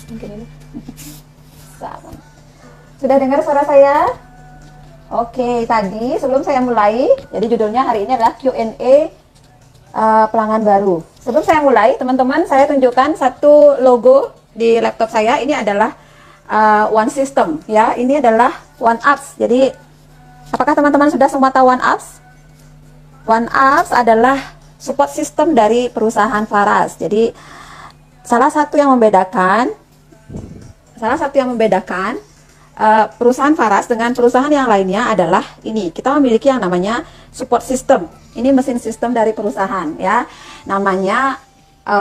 Mungkin ini. Sudah dengar suara saya? Oke, tadi sebelum saya mulai, jadi judulnya hari ini adalah Q&A pelanggan baru. Sebelum saya mulai, teman-teman, saya tunjukkan satu logo di laptop saya. Ini adalah One System, ya. Ini adalah One Apps. Jadi, apakah teman-teman sudah semua tahu One Apps? One Apps adalah support system dari perusahaan Faras. Jadi, salah satu yang membedakan perusahaan Faras dengan perusahaan yang lainnya adalah ini, kita memiliki yang namanya support system. Ini mesin sistem dari perusahaan, ya, namanya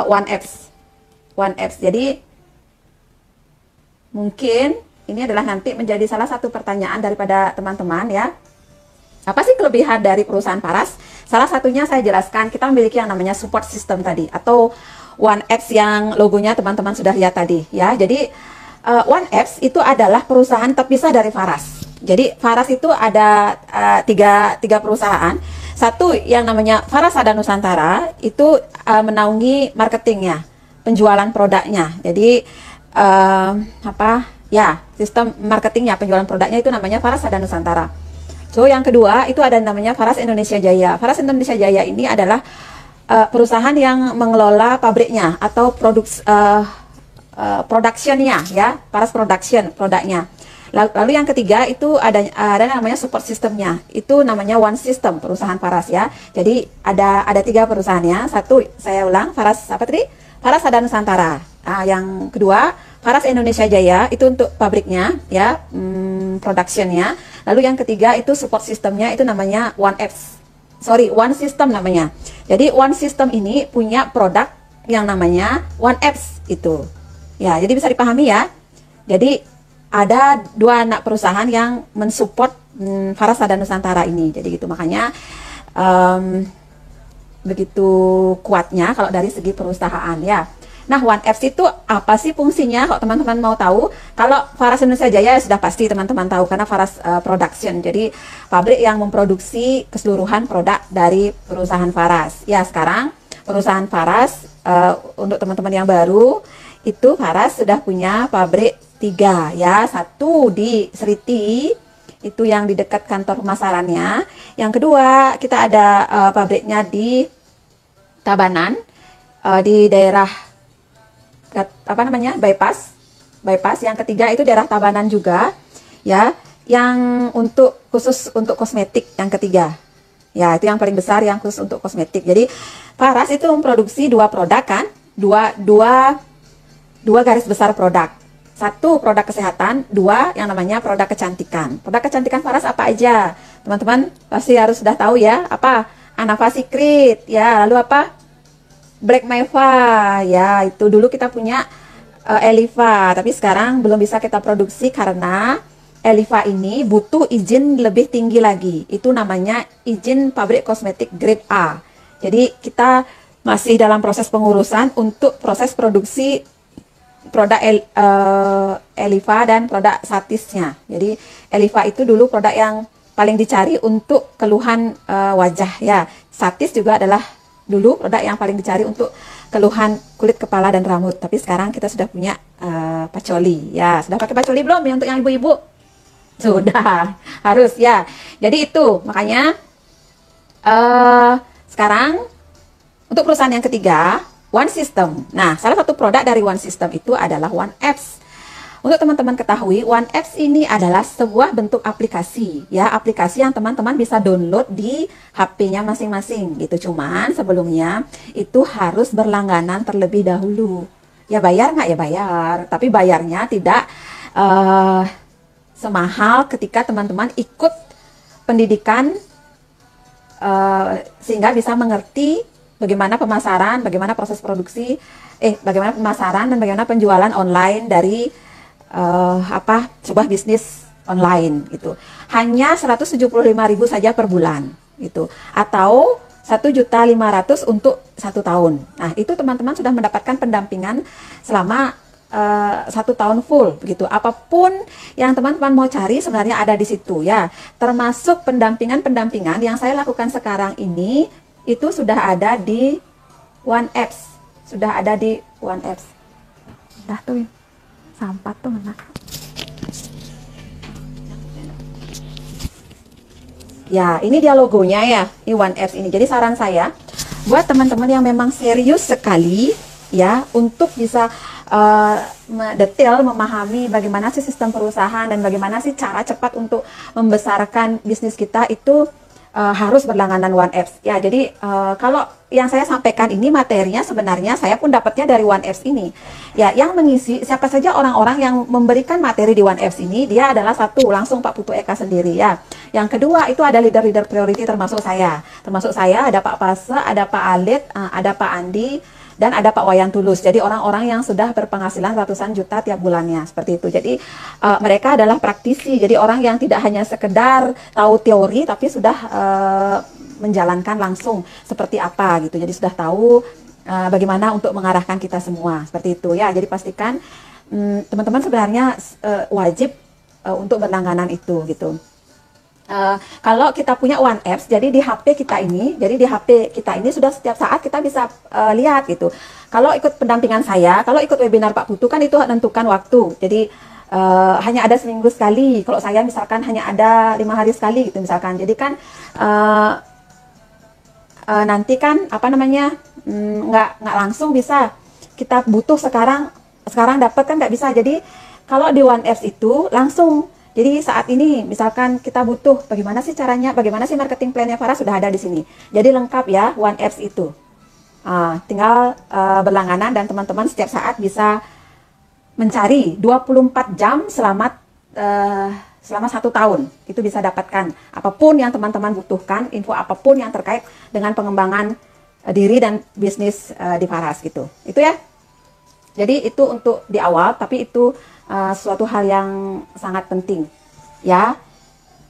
One Apps. One Apps. Jadi mungkin ini adalah nanti menjadi salah satu pertanyaan daripada teman-teman, ya. Apa sih kelebihan dari perusahaan Faras? Salah satunya saya jelaskan, kita memiliki yang namanya support system tadi, atau One Apps yang logonya teman-teman sudah lihat tadi, ya. Jadi One Apps itu adalah perusahaan terpisah dari Faras. Jadi Faras itu ada tiga perusahaan. Satu yang namanya Faras Sada Nusantara itu menaungi marketingnya, penjualan produknya. Jadi sistem marketingnya, penjualan produknya itu namanya Faras Sada Nusantara. So yang kedua itu ada namanya Faras Indonesia Jaya. Faras Indonesia Jaya ini adalah perusahaan yang mengelola pabriknya atau productionnya, ya, Faras Production produknya. Lalu yang ketiga itu ada namanya support systemnya, itu namanya One System perusahaan Faras, ya. Jadi ada tiga perusahaannya. Satu, saya ulang, Faras apa tadi? Faras Sada Nusantara. Yang kedua Faras Indonesia Jaya, itu untuk pabriknya, ya, productionnya. Lalu yang ketiga itu support systemnya, itu namanya One System namanya. Jadi One System ini punya produk yang namanya One Apps itu. Ya, jadi bisa dipahami, ya. Jadi ada dua anak perusahaan yang mensupport Faras Sada Nusantara ini. Jadi gitu, makanya begitu kuatnya kalau dari segi perusahaan, ya. Nah, One Apps itu apa sih fungsinya? Kalau teman-teman mau tahu, kalau Faras Indonesia Jaya sudah pasti teman-teman tahu karena Faras Production. Jadi pabrik yang memproduksi keseluruhan produk dari perusahaan Faras. Ya, sekarang perusahaan Faras untuk teman-teman yang baru itu Faras sudah punya pabrik 3, ya. Satu di Seriti, itu yang di dekat kantor pemasarannya. Yang kedua kita ada pabriknya di Tabanan, di daerah bypass. Yang ketiga itu daerah Tabanan juga, ya, yang khusus untuk kosmetik. Yang ketiga, ya, itu yang paling besar yang khusus untuk kosmetik. Jadi Faras itu memproduksi dua produk, kan, dua garis besar produk. Satu produk kesehatan, dua yang namanya produk kecantikan. Produk kecantikan Faras apa aja? Teman-teman pasti harus sudah tahu, ya. Apa? Anava Secret, ya. Lalu apa? Black Meva, ya. Itu dulu kita punya Eliva, tapi sekarang belum bisa kita produksi karena Eliva ini butuh izin lebih tinggi lagi. Itu namanya izin pabrik kosmetik grade A. Jadi kita masih dalam proses pengurusan untuk proses produksi produk Eliva dan produk Satisnya. Jadi Eliva itu dulu produk yang paling dicari untuk keluhan wajah, ya. Satis juga adalah dulu produk yang paling dicari untuk keluhan kulit kepala dan rambut. Tapi sekarang kita sudah punya Pacoli, ya. Sudah pakai Pacoli belum ya untuk yang ibu-ibu? Sudah, harus, ya. Jadi itu makanya sekarang untuk perusahaan yang ketiga, One System. Nah, salah satu produk dari One System itu adalah One Apps. Untuk teman-teman ketahui, One Apps ini adalah sebuah bentuk aplikasi, ya, aplikasi yang teman-teman bisa download di HP-nya masing-masing gitu. Cuman sebelumnya itu harus berlangganan terlebih dahulu. Ya bayar nggak? Ya bayar, tapi bayarnya tidak semahal ketika teman-teman ikut pendidikan sehingga bisa mengerti bagaimana pemasaran, bagaimana proses produksi, bagaimana pemasaran dan bagaimana penjualan online dari sebuah bisnis online gitu. Hanya 175.000 saja per bulan gitu, atau 1.500.000 untuk 1 tahun. Nah, itu teman-teman sudah mendapatkan pendampingan selama 1 tahun full begitu. Apapun yang teman-teman mau cari sebenarnya ada di situ, ya. Termasuk pendampingan yang saya lakukan sekarang ini itu sudah ada di One Apps. Sudah ada di One Apps. Dah tuh. Sampah tuh mana? Ya, ini dia logonya ya, ini OneApps ini. Jadi saran saya buat teman-teman yang memang serius sekali ya untuk bisa detail memahami bagaimana sih sistem perusahaan dan bagaimana sih cara cepat untuk membesarkan bisnis kita itu harus berlangganan OneApps. Ya, jadi kalau yang saya sampaikan ini materinya sebenarnya saya pun dapatnya dari OneApps ini. Ya, yang mengisi siapa saja orang-orang yang memberikan materi di OneApps ini, dia adalah satu langsung Pak Putu Eka sendiri ya. Yang kedua itu ada leader-leader priority termasuk saya. Termasuk saya ada Pak Pase, ada Pak Alit, ada Pak Andi, dan ada Pak Wayan Tulus. Jadi orang-orang yang sudah berpenghasilan ratusan juta tiap bulannya seperti itu. Jadi mereka adalah praktisi. Jadi orang yang tidak hanya sekedar tahu teori tapi sudah menjalankan langsung seperti apa gitu. Jadi sudah tahu bagaimana untuk mengarahkan kita semua seperti itu ya. Jadi pastikan teman-teman sebenarnya wajib untuk berlangganan itu gitu. Kalau kita punya OneApps, jadi di HP kita ini, sudah setiap saat kita bisa lihat gitu. Kalau ikut pendampingan saya, kalau ikut webinar Pak Putu kan itu menentukan waktu. Jadi hanya ada seminggu sekali. Kalau saya misalkan hanya ada 5 hari sekali gitu misalkan. Jadi kan nanti kan apa namanya nggak langsung bisa. Kita butuh sekarang dapat kan nggak bisa. Jadi kalau di OneApps itu langsung. Jadi saat ini misalkan kita butuh bagaimana sih caranya, bagaimana sih marketing plan-nya Farah sudah ada di sini. Jadi lengkap ya OneApps itu. Tinggal berlangganan dan teman-teman setiap saat bisa mencari 24 jam selama 1 tahun. Itu bisa dapatkan apapun yang teman-teman butuhkan, info apapun yang terkait dengan pengembangan diri dan bisnis di Faras gitu. Itu ya. Jadi itu untuk di awal, tapi itu suatu hal yang sangat penting ya.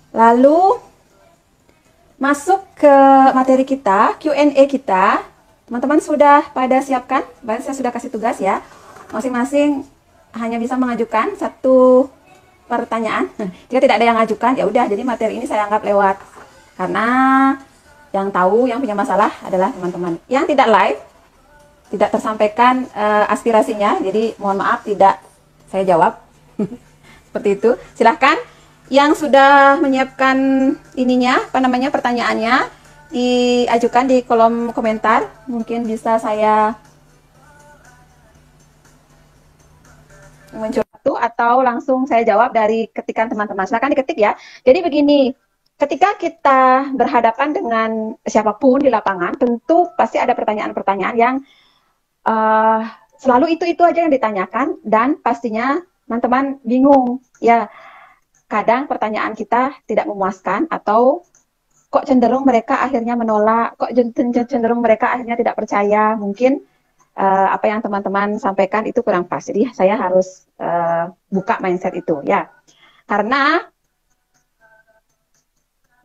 Lalu masuk ke materi kita, Q&A kita. Teman-teman sudah pada siapkan? Saya sudah kasih tugas ya. Masing-masing hanya bisa mengajukan 1 pertanyaan. Jika tidak ada yang mengajukan, ya udah. Jadi materi ini saya anggap lewat. Karena yang tahu, yang punya masalah adalah teman-teman. Yang tidak live, tidak tersampaikan aspirasinya. Jadi mohon maaf tidak saya jawab. Seperti itu. Silahkan yang sudah menyiapkan ininya, pertanyaannya diajukan di kolom komentar. Mungkin bisa saya mencoba atau langsung saya jawab dari ketikan teman-teman. Silahkan diketik ya. Jadi begini, ketika kita berhadapan dengan siapapun di lapangan, tentu pasti ada pertanyaan-pertanyaan yang selalu itu aja yang ditanyakan dan pastinya teman-teman bingung ya. Kadang pertanyaan kita tidak memuaskan atau kok cenderung mereka akhirnya menolak, kok cenderung mereka akhirnya tidak percaya. Mungkin apa yang teman-teman sampaikan itu kurang pas. Jadi saya harus buka mindset itu ya. Karena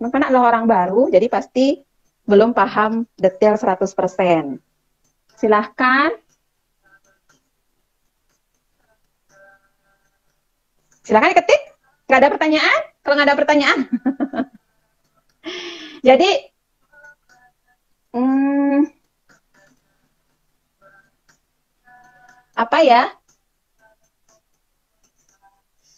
teman-teman adalah orang baru, jadi pasti belum paham detail 100%. Silahkan. Silahkan ketik. Nggak ada pertanyaan? Kalau nggak ada pertanyaan. Jadi, apa ya?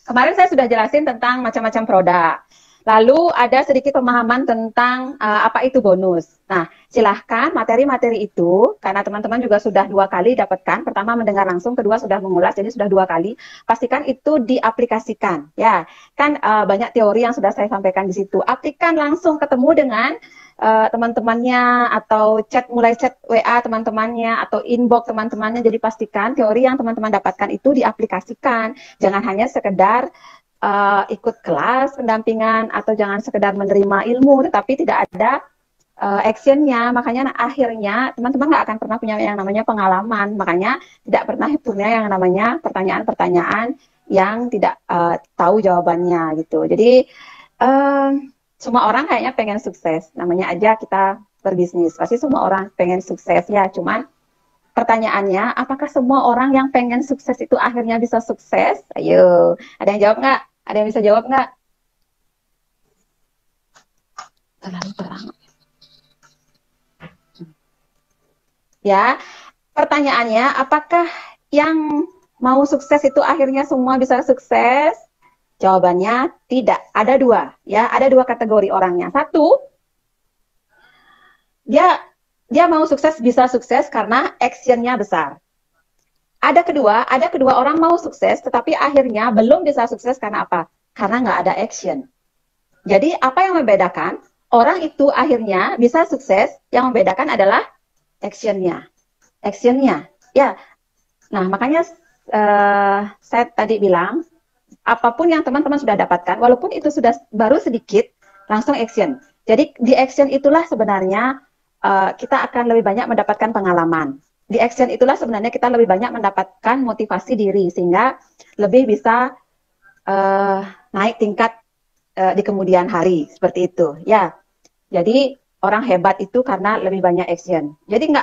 Kemarin saya sudah jelasin tentang macam-macam produk. Lalu ada sedikit pemahaman tentang apa itu bonus. Nah, silahkan materi-materi itu, karena teman-teman juga sudah 2 kali dapatkan. Pertama mendengar langsung, kedua sudah mengulas, jadi sudah 2 kali. Pastikan itu diaplikasikan. Ya, kan banyak teori yang sudah saya sampaikan di situ. Aplikasikan langsung ketemu dengan teman-temannya atau mulai chat WA teman-temannya atau inbox teman-temannya. Jadi pastikan teori yang teman-teman dapatkan itu diaplikasikan. Jangan hanya sekedar ikut kelas pendampingan atau jangan sekedar menerima ilmu tetapi tidak ada actionnya. Makanya akhirnya teman-teman nggak akan pernah punya yang namanya pengalaman. Makanya tidak pernah punya yang namanya pertanyaan-pertanyaan yang tidak tahu jawabannya gitu. Jadi semua orang kayaknya pengen sukses. Namanya aja kita berbisnis. Pasti semua orang pengen sukses ya. Cuman pertanyaannya, apakah semua orang yang pengen sukses itu akhirnya bisa sukses? Ayo, ada yang jawab nggak? Ada yang bisa jawab nggak? Terlalu terang. Ya, pertanyaannya, apakah yang mau sukses itu akhirnya semua bisa sukses? Jawabannya tidak. Ada dua, ya. Ada dua kategori orangnya. Satu, dia dia mau sukses bisa sukses karena actionnya besar. Ada kedua orang mau sukses, tetapi akhirnya belum bisa sukses karena apa? Karena nggak ada action. Jadi apa yang membedakan? Orang itu akhirnya bisa sukses, yang membedakan adalah actionnya. Actionnya, ya. Nah, makanya saya tadi bilang, apapun yang teman-teman sudah dapatkan, walaupun itu sudah baru sedikit, langsung action. Jadi di action itulah sebenarnya kita akan lebih banyak mendapatkan pengalaman. Di action itulah sebenarnya kita lebih banyak mendapatkan motivasi diri, sehingga lebih bisa naik tingkat di kemudian hari, seperti itu. Ya, jadi orang hebat itu karena lebih banyak action. Jadi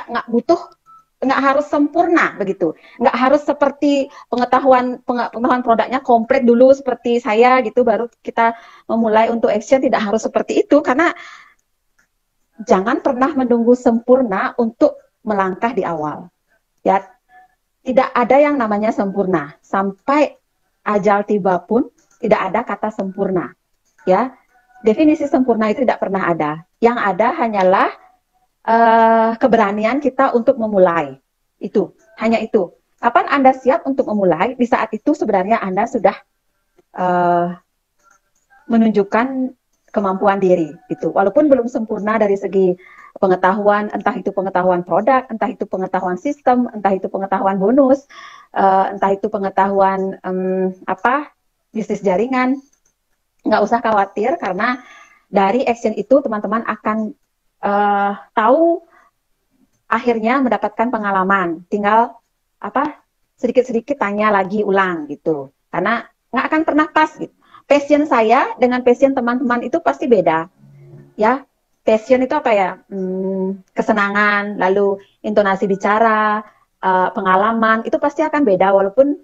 nggak harus sempurna begitu, nggak harus seperti pengetahuan produknya komplit dulu seperti saya gitu baru kita memulai untuk action. Tidak harus seperti itu, karena jangan pernah menunggu sempurna untuk melangkah di awal. Ya, tidak ada yang namanya sempurna. Sampai ajal tiba pun tidak ada kata sempurna. Ya, definisi sempurna itu tidak pernah ada. Yang ada hanyalah keberanian kita untuk memulai. Itu, hanya itu. Kapan Anda siap untuk memulai? Di saat itu sebenarnya Anda sudah menunjukkan kemampuan diri. Itu, walaupun belum sempurna dari segi pengetahuan, entah itu pengetahuan produk, entah itu pengetahuan sistem, entah itu pengetahuan bonus, entah itu pengetahuan bisnis jaringan. Nggak usah khawatir, karena dari action itu teman-teman akan tahu, akhirnya mendapatkan pengalaman. Tinggal sedikit-sedikit tanya lagi ulang gitu, karena nggak akan pernah pas gitu. Passion saya dengan passion teman-teman itu pasti beda, ya. Passion itu apa ya? Kesenangan, lalu intonasi bicara, pengalaman itu pasti akan beda, walaupun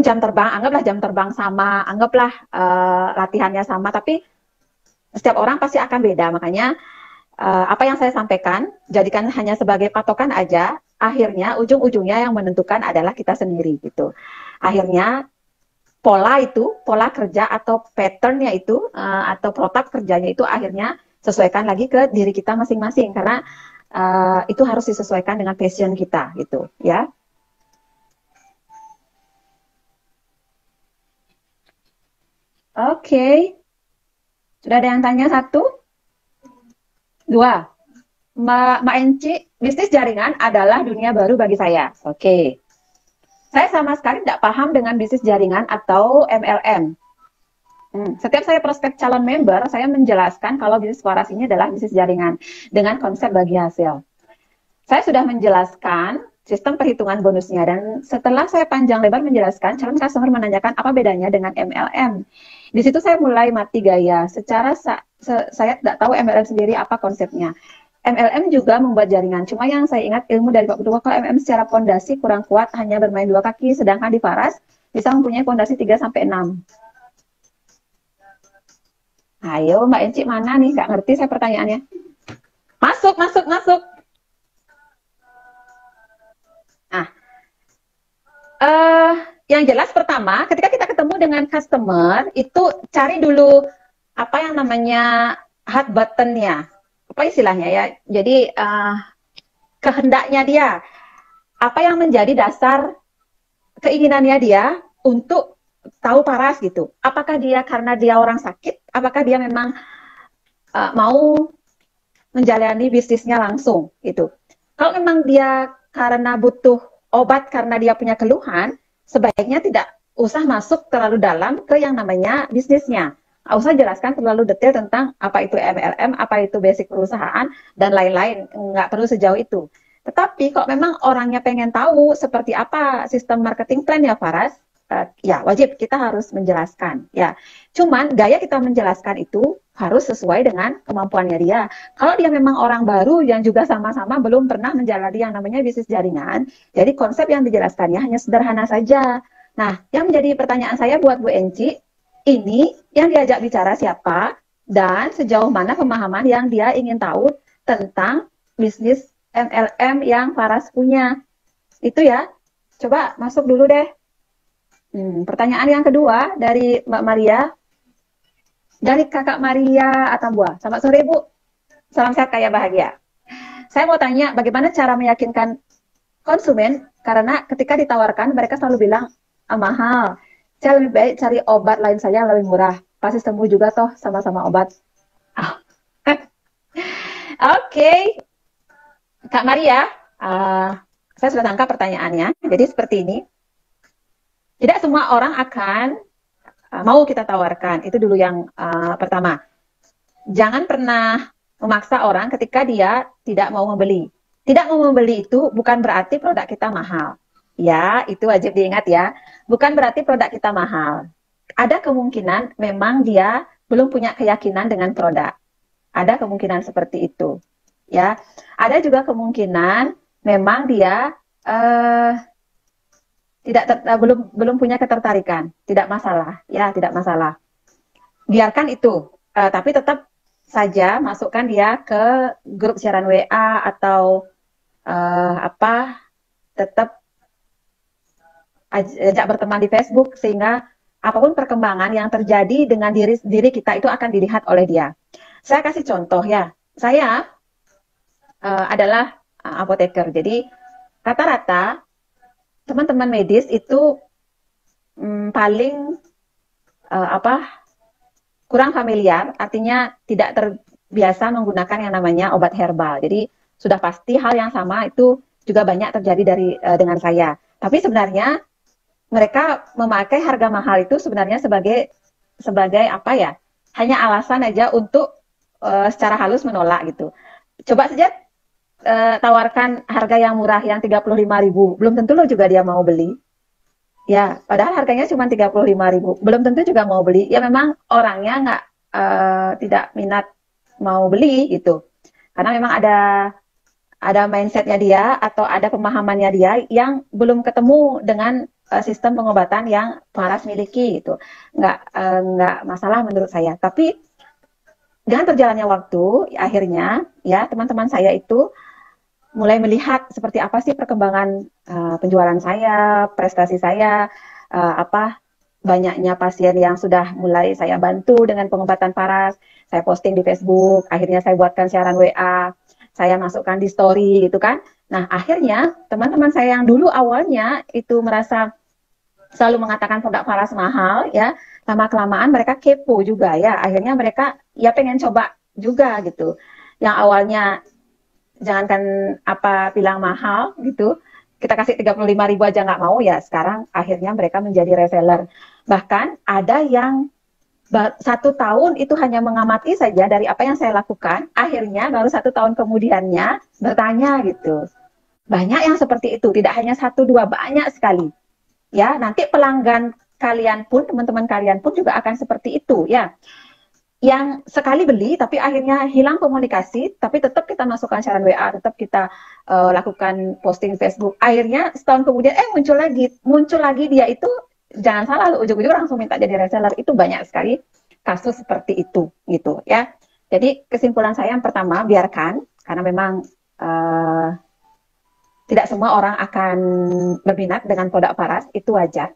jam terbang, anggaplah jam terbang sama, anggaplah latihannya sama, tapi setiap orang pasti akan beda. Makanya apa yang saya sampaikan, jadikan hanya sebagai patokan aja, akhirnya ujung-ujungnya yang menentukan adalah kita sendiri gitu. Akhirnya pola kerja atau patternnya itu, atau protap kerjanya itu akhirnya sesuaikan lagi ke diri kita masing-masing, karena itu harus disesuaikan dengan passion kita gitu, ya. Oke. Sudah ada yang tanya satu? Dua. Mbak Enci, bisnis jaringan adalah dunia baru bagi saya. Oke. Saya sama sekali tidak paham dengan bisnis jaringan atau MLM. Setiap saya prospek calon member, saya menjelaskan kalau bisnis waras ini adalah bisnis jaringan dengan konsep bagi hasil. Saya sudah menjelaskan sistem perhitungan bonusnya, dan setelah saya panjang lebar menjelaskan, calon customer menanyakan apa bedanya dengan MLM. Di situ saya mulai mati gaya. Secara saya tidak tahu MLM sendiri apa konsepnya. MLM juga membuat jaringan. Cuma yang saya ingat ilmu dari Pak Ketua, kalau MLM secara fondasi kurang kuat, hanya bermain dua kaki, sedangkan di Faras bisa mempunyai fondasi 3-6. Ayo Mbak Enci, mana nih? Nggak ngerti saya pertanyaannya. Masuk. Nah, yang jelas pertama, ketika kita ketemu dengan customer, itu cari dulu apa yang namanya hot button-nya. Apa istilahnya ya? Jadi kehendaknya dia. Apa yang menjadi dasar keinginannya dia untuk tahu Paras gitu. Apakah dia karena dia orang sakit? Apakah dia memang mau menjalani bisnisnya langsung gitu. Kalau memang dia karena butuh obat karena dia punya keluhan, sebaiknya tidak usah masuk terlalu dalam ke yang namanya bisnisnya. Nggak usah jelaskan terlalu detail tentang apa itu MLM, apa itu basic perusahaan, dan lain-lain. Nggak perlu sejauh itu. Tetapi kalau memang orangnya pengen tahu seperti apa sistem marketing plan ya Faras, ya wajib kita harus menjelaskan. Ya, cuman gaya kita menjelaskan itu harus sesuai dengan kemampuannya dia. Kalau dia memang orang baru yang juga sama-sama belum pernah menjalani yang namanya bisnis jaringan, jadi konsep yang dijelaskannya hanya sederhana saja. Nah, yang menjadi pertanyaan saya buat Bu Enci, ini yang diajak bicara siapa dan sejauh mana pemahaman yang dia ingin tahu tentang bisnis MLM yang Faras punya. Itu ya. Coba masuk dulu deh. Pertanyaan yang kedua dari Mbak Maria, dari Kakak Maria Atambua. Selamat sore Bu, salam sehat kaya bahagia. Saya mau tanya, bagaimana cara meyakinkan konsumen karena ketika ditawarkan mereka selalu bilang mahal. Saya lebih baik cari obat lain saja yang lebih murah. Pasti sembuh juga toh sama-sama obat. Ah, Oke, Kak Maria, uh, saya sudah tangkap pertanyaannya. Jadi seperti ini, tidak semua orang akan mau kita tawarkan. Itu dulu yang pertama. Jangan pernah memaksa orang ketika dia tidak mau membeli. Tidak mau membeli itu bukan berarti produk kita mahal. Ya, itu wajib diingat ya. Bukan berarti produk kita mahal. Ada kemungkinan memang dia belum punya keyakinan dengan produk. Ada kemungkinan seperti itu. Ya, ada juga kemungkinan memang dia eh, belum punya ketertarikan. Tidak masalah, ya, tidak masalah. Biarkan itu. Tapi tetap saja masukkan dia ke grup siaran WA atau tetap ajak berteman di Facebook sehingga apapun perkembangan yang terjadi dengan diri kita itu akan dilihat oleh dia. Saya kasih contoh ya. Saya adalah apoteker. Jadi rata-rata teman-teman medis itu paling kurang familiar, artinya tidak terbiasa menggunakan yang namanya obat herbal. Jadi sudah pasti hal yang sama itu juga banyak terjadi dengan saya. Tapi sebenarnya mereka memakai harga mahal itu sebenarnya sebagai apa ya? Hanya alasan aja untuk secara halus menolak gitu. Coba saja tawarkan harga yang murah yang 35.000, belum tentu lo juga dia mau beli. Ya, padahal harganya cuma 35.000. Belum tentu juga mau beli. Ya memang orangnya nggak tidak minat mau beli gitu. Karena memang ada mindsetnya dia atau ada pemahamannya dia yang belum ketemu dengan sistem pengobatan yang Paras miliki gitu. Nggak masalah menurut saya. Tapi dengan berjalannya waktu, akhirnya ya teman-teman saya itu mulai melihat seperti apa sih perkembangan penjualan saya, prestasi saya, apa banyaknya pasien yang sudah mulai saya bantu dengan pengobatan paras. Saya posting di Facebook, akhirnya saya buatkan siaran WA, saya masukkan di story gitu kan. Nah, akhirnya teman-teman saya yang dulu awalnya itu merasa selalu mengatakan produk paras mahal ya, lama-kelamaan mereka kepo juga ya. Akhirnya mereka ya pengen coba juga gitu. Yang awalnya jangankan apa bilang mahal gitu, kita kasih 35.000 aja nggak mau ya, sekarang akhirnya mereka menjadi reseller. Bahkan ada yang 1 tahun itu hanya mengamati saja dari apa yang saya lakukan, akhirnya baru 1 tahun kemudiannya bertanya gitu. Banyak yang seperti itu, tidak hanya 1 2, banyak sekali. Ya, nanti pelanggan kalian pun, teman-teman kalian pun juga akan seperti itu ya, yang sekali beli tapi akhirnya hilang komunikasi, tapi tetap kita masukkan siaran WA, tetap kita lakukan posting Facebook, akhirnya setahun kemudian muncul lagi dia itu, jangan salah, ujung-ujung langsung minta jadi reseller. Itu banyak sekali kasus seperti itu gitu ya. Jadi kesimpulan saya yang pertama, biarkan, karena memang tidak semua orang akan berminat dengan produk paras, itu wajar.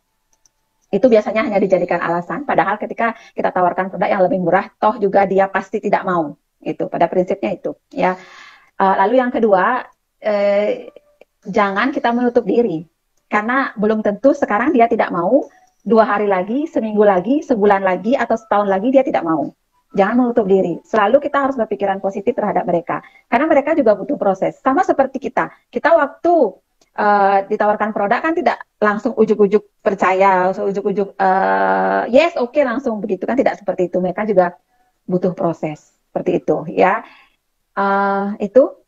Itu biasanya hanya dijadikan alasan, padahal ketika kita tawarkan produk yang lebih murah, toh juga dia pasti tidak mau. Itu pada prinsipnya itu ya. Lalu yang kedua, jangan kita menutup diri, karena belum tentu sekarang dia tidak mau, 2 hari lagi, seminggu lagi, sebulan lagi, atau setahun lagi dia tidak mau. Jangan menutup diri, selalu kita harus berpikiran positif terhadap mereka, karena mereka juga butuh proses, sama seperti kita waktu ditawarkan produk kan tidak langsung ujuk-ujuk percaya, langsung ujuk-ujuk yes, oke, langsung begitu kan, tidak seperti itu. Mereka juga butuh proses seperti itu ya. Itu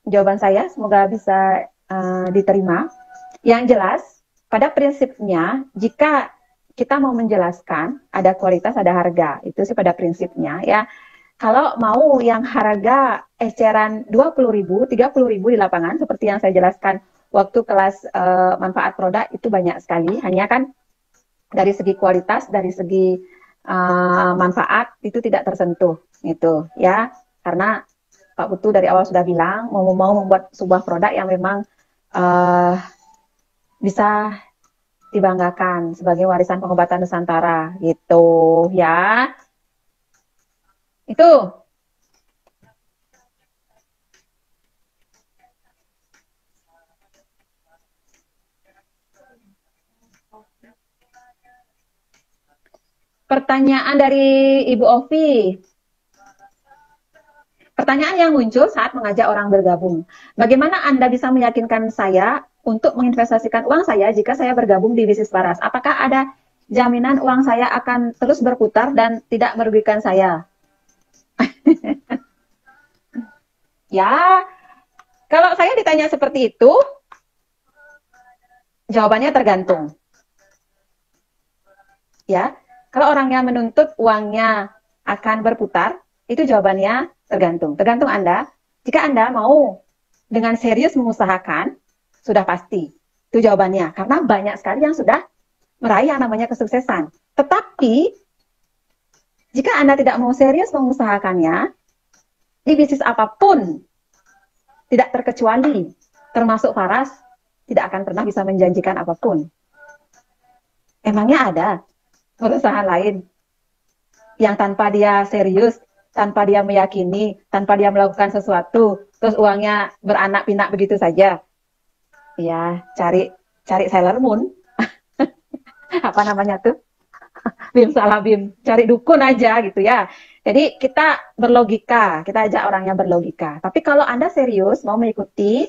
jawaban saya, semoga bisa diterima. Yang jelas, pada prinsipnya jika kita mau menjelaskan ada kualitas, ada harga, itu sih pada prinsipnya ya. Kalau mau yang harga eceran 20.000, 30.000 di lapangan seperti yang saya jelaskan waktu kelas manfaat produk, itu banyak sekali. Hanya kan dari segi kualitas, dari segi manfaat itu tidak tersentuh gitu ya. Karena Pak Putu dari awal sudah bilang mau membuat sebuah produk yang memang bisa dibanggakan sebagai warisan pengobatan Nusantara gitu ya. Itu pertanyaan dari Ibu Ovi. Pertanyaan yang muncul saat mengajak orang bergabung. Bagaimana Anda bisa meyakinkan saya untuk menginvestasikan uang saya jika saya bergabung di bisnis paras? Apakah ada jaminan uang saya akan terus berputar dan tidak merugikan saya? Ya, kalau saya ditanya seperti itu, jawabannya tergantung. Ya, kalau orangnya menuntut uangnya akan berputar, itu jawabannya tergantung. Tergantung Anda. Jika Anda mau dengan serius mengusahakan, sudah pasti. Itu jawabannya. Karena banyak sekali yang sudah meraih yang namanya kesuksesan. Tetapi, jika Anda tidak mau serius mengusahakannya, di bisnis apapun, tidak terkecuali, termasuk Faras, tidak akan pernah bisa menjanjikan apapun. Emangnya ada perusahaan lain yang tanpa dia serius, tanpa dia meyakini, tanpa dia melakukan sesuatu, terus uangnya beranak pinak begitu saja? Ya, cari cari Sailor Moon, apa namanya tuh? Bim salah bim, cari dukun aja gitu ya. Jadi kita berlogika, kita ajak orangnya berlogika. Tapi kalau Anda serius mau mengikuti,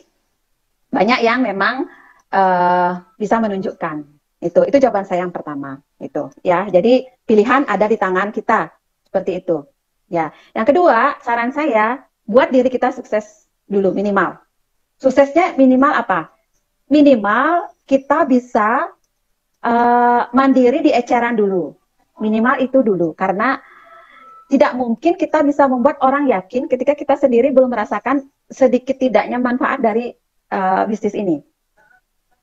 banyak yang memang bisa menunjukkan. Itu jawaban saya yang pertama. Itu ya. Jadi pilihan ada di tangan kita. Seperti itu. Ya. Yang kedua, saran saya buat diri kita sukses dulu minimal. Suksesnya minimal apa? Minimal kita bisa mandiri di eceran dulu. Minimal itu dulu, karena tidak mungkin kita bisa membuat orang yakin ketika kita sendiri belum merasakan sedikit tidaknya manfaat dari bisnis ini.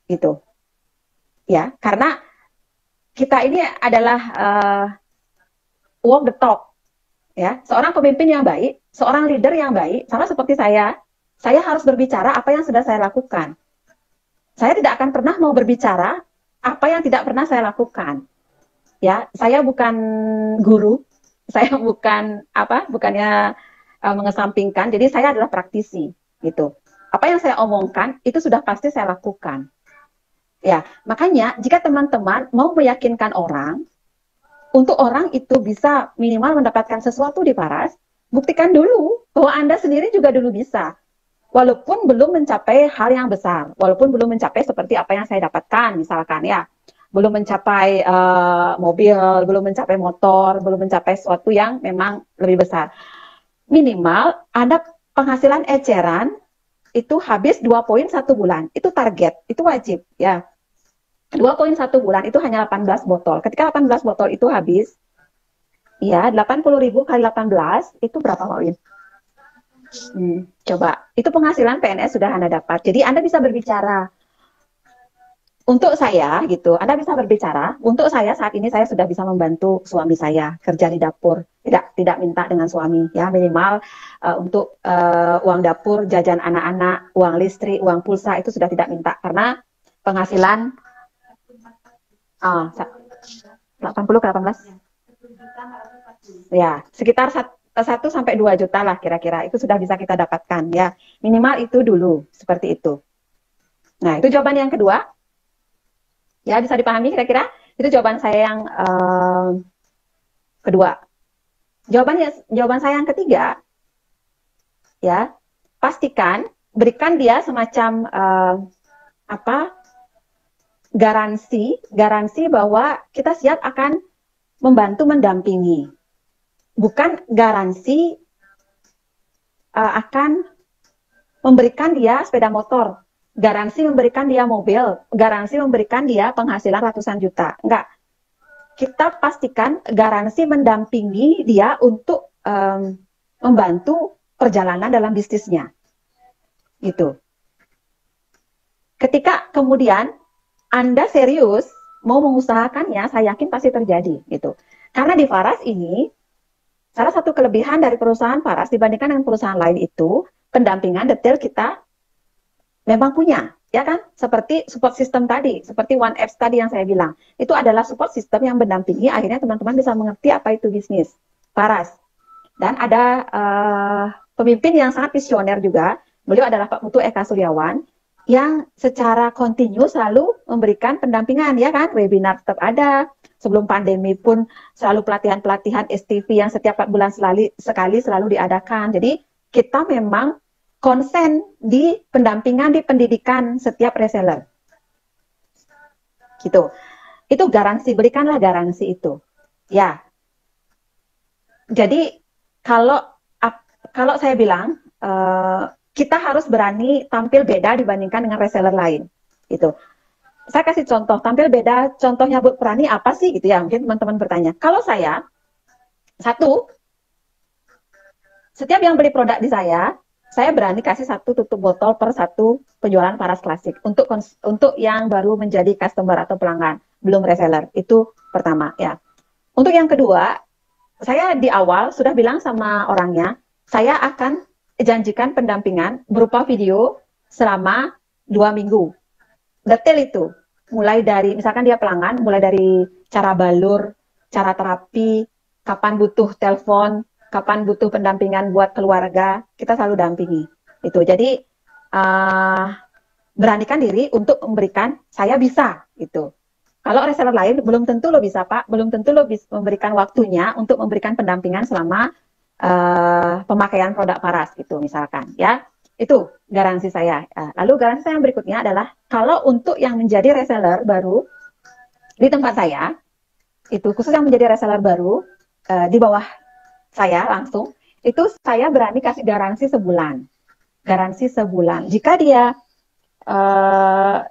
Gitu. Ya, karena kita ini adalah walk the talk. Ya, seorang pemimpin yang baik, seorang leader yang baik, sama seperti saya harus berbicara apa yang sudah saya lakukan. Saya tidak akan pernah mau berbicara apa yang tidak pernah saya lakukan. Ya, saya bukan guru, saya bukannya mengesampingkan. Jadi saya adalah praktisi, gitu. Apa yang saya omongkan itu sudah pasti saya lakukan. Ya, makanya jika teman-teman mau meyakinkan orang, untuk orang itu bisa minimal mendapatkan sesuatu di Paras, buktikan dulu bahwa Anda sendiri juga dulu bisa. Walaupun belum mencapai hal yang besar, walaupun belum mencapai seperti apa yang saya dapatkan, misalkan ya, belum mencapai mobil, belum mencapai motor, belum mencapai sesuatu yang memang lebih besar. Minimal Anda penghasilan eceran itu habis 2,1 bulan, itu target, itu wajib ya. 2,1 bulan itu hanya 18 botol. Ketika 18 botol itu habis, ya 80.000 kali 18 itu berapa poin? Coba, itu penghasilan PNS sudah Anda dapat. Jadi Anda bisa berbicara. Untuk saya gitu, Anda bisa berbicara. Untuk saya saat ini saya sudah bisa membantu suami saya kerja di dapur. Tidak minta dengan suami ya, minimal untuk uang dapur, jajan anak-anak, uang listrik, uang pulsa itu sudah tidak minta karena penghasilan 80 ke 18. Ya, sekitar 1 sampai 2 juta lah kira-kira. Itu sudah bisa kita dapatkan ya. Minimal itu dulu, seperti itu. Nah, itu jawaban yang kedua. Ya, bisa dipahami kira-kira? Itu jawaban saya yang kedua. Jawaban saya yang ketiga, ya, pastikan berikan dia semacam garansi bahwa kita siap akan membantu mendampingi. Bukan garansi akan memberikan dia sepeda motor, garansi memberikan dia mobil, garansi memberikan dia penghasilan ratusan juta. Enggak. Kita pastikan garansi mendampingi dia untuk membantu perjalanan dalam bisnisnya. Gitu. Ketika kemudian Anda serius mau mengusahakannya, saya yakin pasti terjadi. Gitu. Karena di Faras ini, salah satu kelebihan dari perusahaan Faras dibandingkan dengan perusahaan lain itu, pendampingan detail kita memang punya. Ya kan? Seperti support system tadi, seperti One Apps tadi yang saya bilang. Itu adalah support system yang mendampingi, akhirnya teman-teman bisa mengerti apa itu bisnis. Paras. Dan ada pemimpin yang sangat visioner juga. Beliau adalah Pak Putu Eka Suryawan, yang secara kontinu selalu memberikan pendampingan, ya kan? Webinar tetap ada. Sebelum pandemi pun selalu pelatihan-pelatihan STV yang setiap 4 bulan sekali selalu diadakan. Jadi kita memang konsen di pendampingan, di pendidikan setiap reseller. Gitu. Itu garansi, berikanlah garansi itu. Ya. Jadi kalau saya bilang kita harus berani tampil beda dibandingkan dengan reseller lain. Gitu. Saya kasih contoh, tampil beda, contohnya Bu Prani apa sih gitu ya, mungkin teman-teman bertanya. Kalau saya, setiap yang beli produk di saya berani kasih 1 tutup botol per 1 penjualan Paras Klasik untuk yang baru menjadi customer atau pelanggan, belum reseller. Itu pertama ya. Untuk yang kedua, saya di awal sudah bilang sama orangnya, saya akan janjikan pendampingan berupa video selama 2 minggu. Detail itu, mulai dari misalkan dia pelanggan, mulai dari cara balur, cara terapi, kapan butuh telepon, kapan butuh pendampingan buat keluarga, kita selalu dampingi. Itu. Jadi beranikan diri untuk memberikan, saya bisa gitu. Kalau reseller lain belum tentu lo bisa Pak, belum tentu lo bisa memberikan waktunya untuk memberikan pendampingan selama pemakaian produk Paras gitu misalkan ya. Itu garansi saya. Lalu garansi saya yang berikutnya adalah kalau untuk yang menjadi reseller baru di tempat saya, itu khusus yang menjadi reseller baru di bawah saya langsung, itu saya berani kasih garansi sebulan. Garansi sebulan. Jika dia,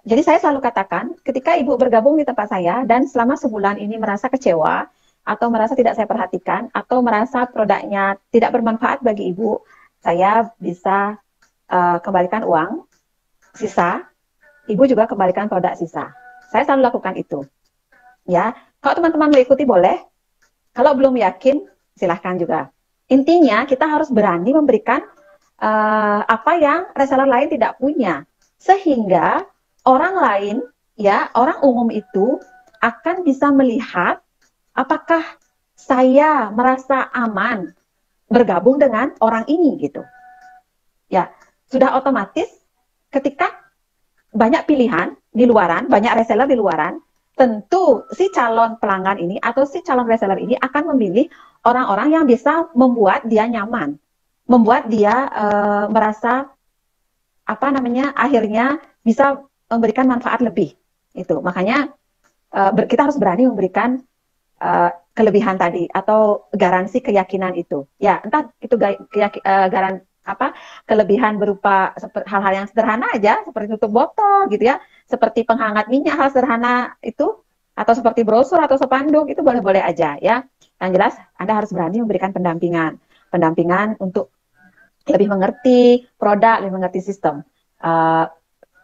jadi saya selalu katakan, ketika Ibu bergabung di tempat saya dan selama sebulan ini merasa kecewa, atau merasa tidak saya perhatikan, atau merasa produknya tidak bermanfaat bagi Ibu, saya bisa kembalikan uang sisa, Ibu juga kembalikan produk sisa. Saya selalu lakukan itu. Ya, kalau teman-teman mau ikuti boleh, kalau belum yakin, silahkan juga. Intinya kita harus berani memberikan apa yang reseller lain tidak punya, sehingga orang lain, ya orang umum itu akan bisa melihat apakah saya merasa aman bergabung dengan orang ini gitu. Ya, sudah otomatis ketika banyak pilihan di luaran, banyak reseller di luaran, tentu si calon pelanggan ini atau si calon reseller ini akan memilih orang-orang yang bisa membuat dia nyaman, membuat dia merasa akhirnya bisa memberikan manfaat lebih. Itu makanya kita harus berani memberikan kelebihan tadi atau garansi keyakinan itu. Ya, entah itu kelebihan berupa hal-hal yang sederhana aja seperti tutup botol gitu ya, seperti penghangat minyak, hal sederhana itu, atau seperti brosur atau spanduk, itu boleh-boleh aja ya. Yang jelas Anda harus berani memberikan pendampingan untuk lebih mengerti produk, lebih mengerti sistem.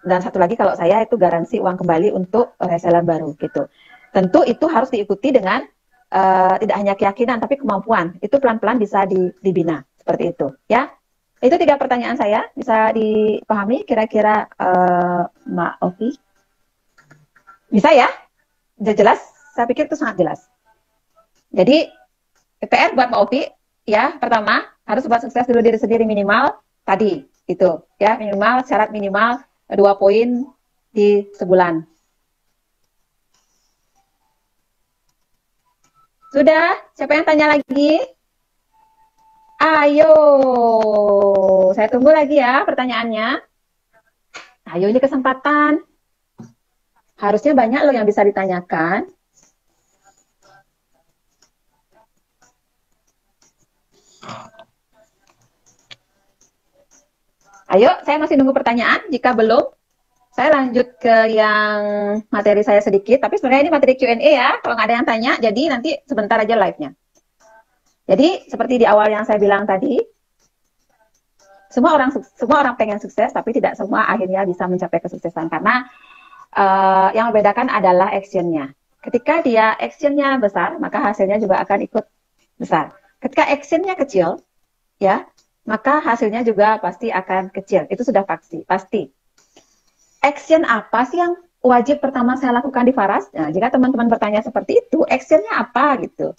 Dan satu lagi, kalau saya itu garansi uang kembali untuk reseller baru gitu. Tentu itu harus diikuti dengan tidak hanya keyakinan tapi kemampuan. Itu pelan-pelan bisa dibina seperti itu ya. Itu 3 pertanyaan saya, bisa dipahami kira-kira Mbak Ovi? Bisa ya? Sudah jelas? Saya pikir itu sangat jelas. Jadi PR buat Mbak Ovi ya, pertama harus buat sukses dulu diri sendiri minimal tadi itu ya, minimal syarat minimal 2 poin di sebulan. Sudah? Siapa yang tanya lagi? Ayo, saya tunggu lagi ya pertanyaannya. Ayo, ini kesempatan. Harusnya banyak loh yang bisa ditanyakan. Ayo, saya masih nunggu pertanyaan. Jika belum, saya lanjut ke yang materi saya sedikit. Tapi sebenarnya ini materi Q&A ya. Kalau nggak ada yang tanya, jadi nanti sebentar aja live-nya. Jadi seperti di awal yang saya bilang tadi, semua orang pengen sukses, tapi tidak semua akhirnya bisa mencapai kesuksesan karena yang membedakan adalah action-nya. Ketika dia action-nya besar, maka hasilnya juga akan ikut besar. Ketika action-nya kecil, ya, maka hasilnya juga pasti akan kecil. Itu sudah pasti. action apa sih yang wajib pertama saya lakukan di Faras? Nah, jika teman-teman bertanya seperti itu, actionnya apa gitu?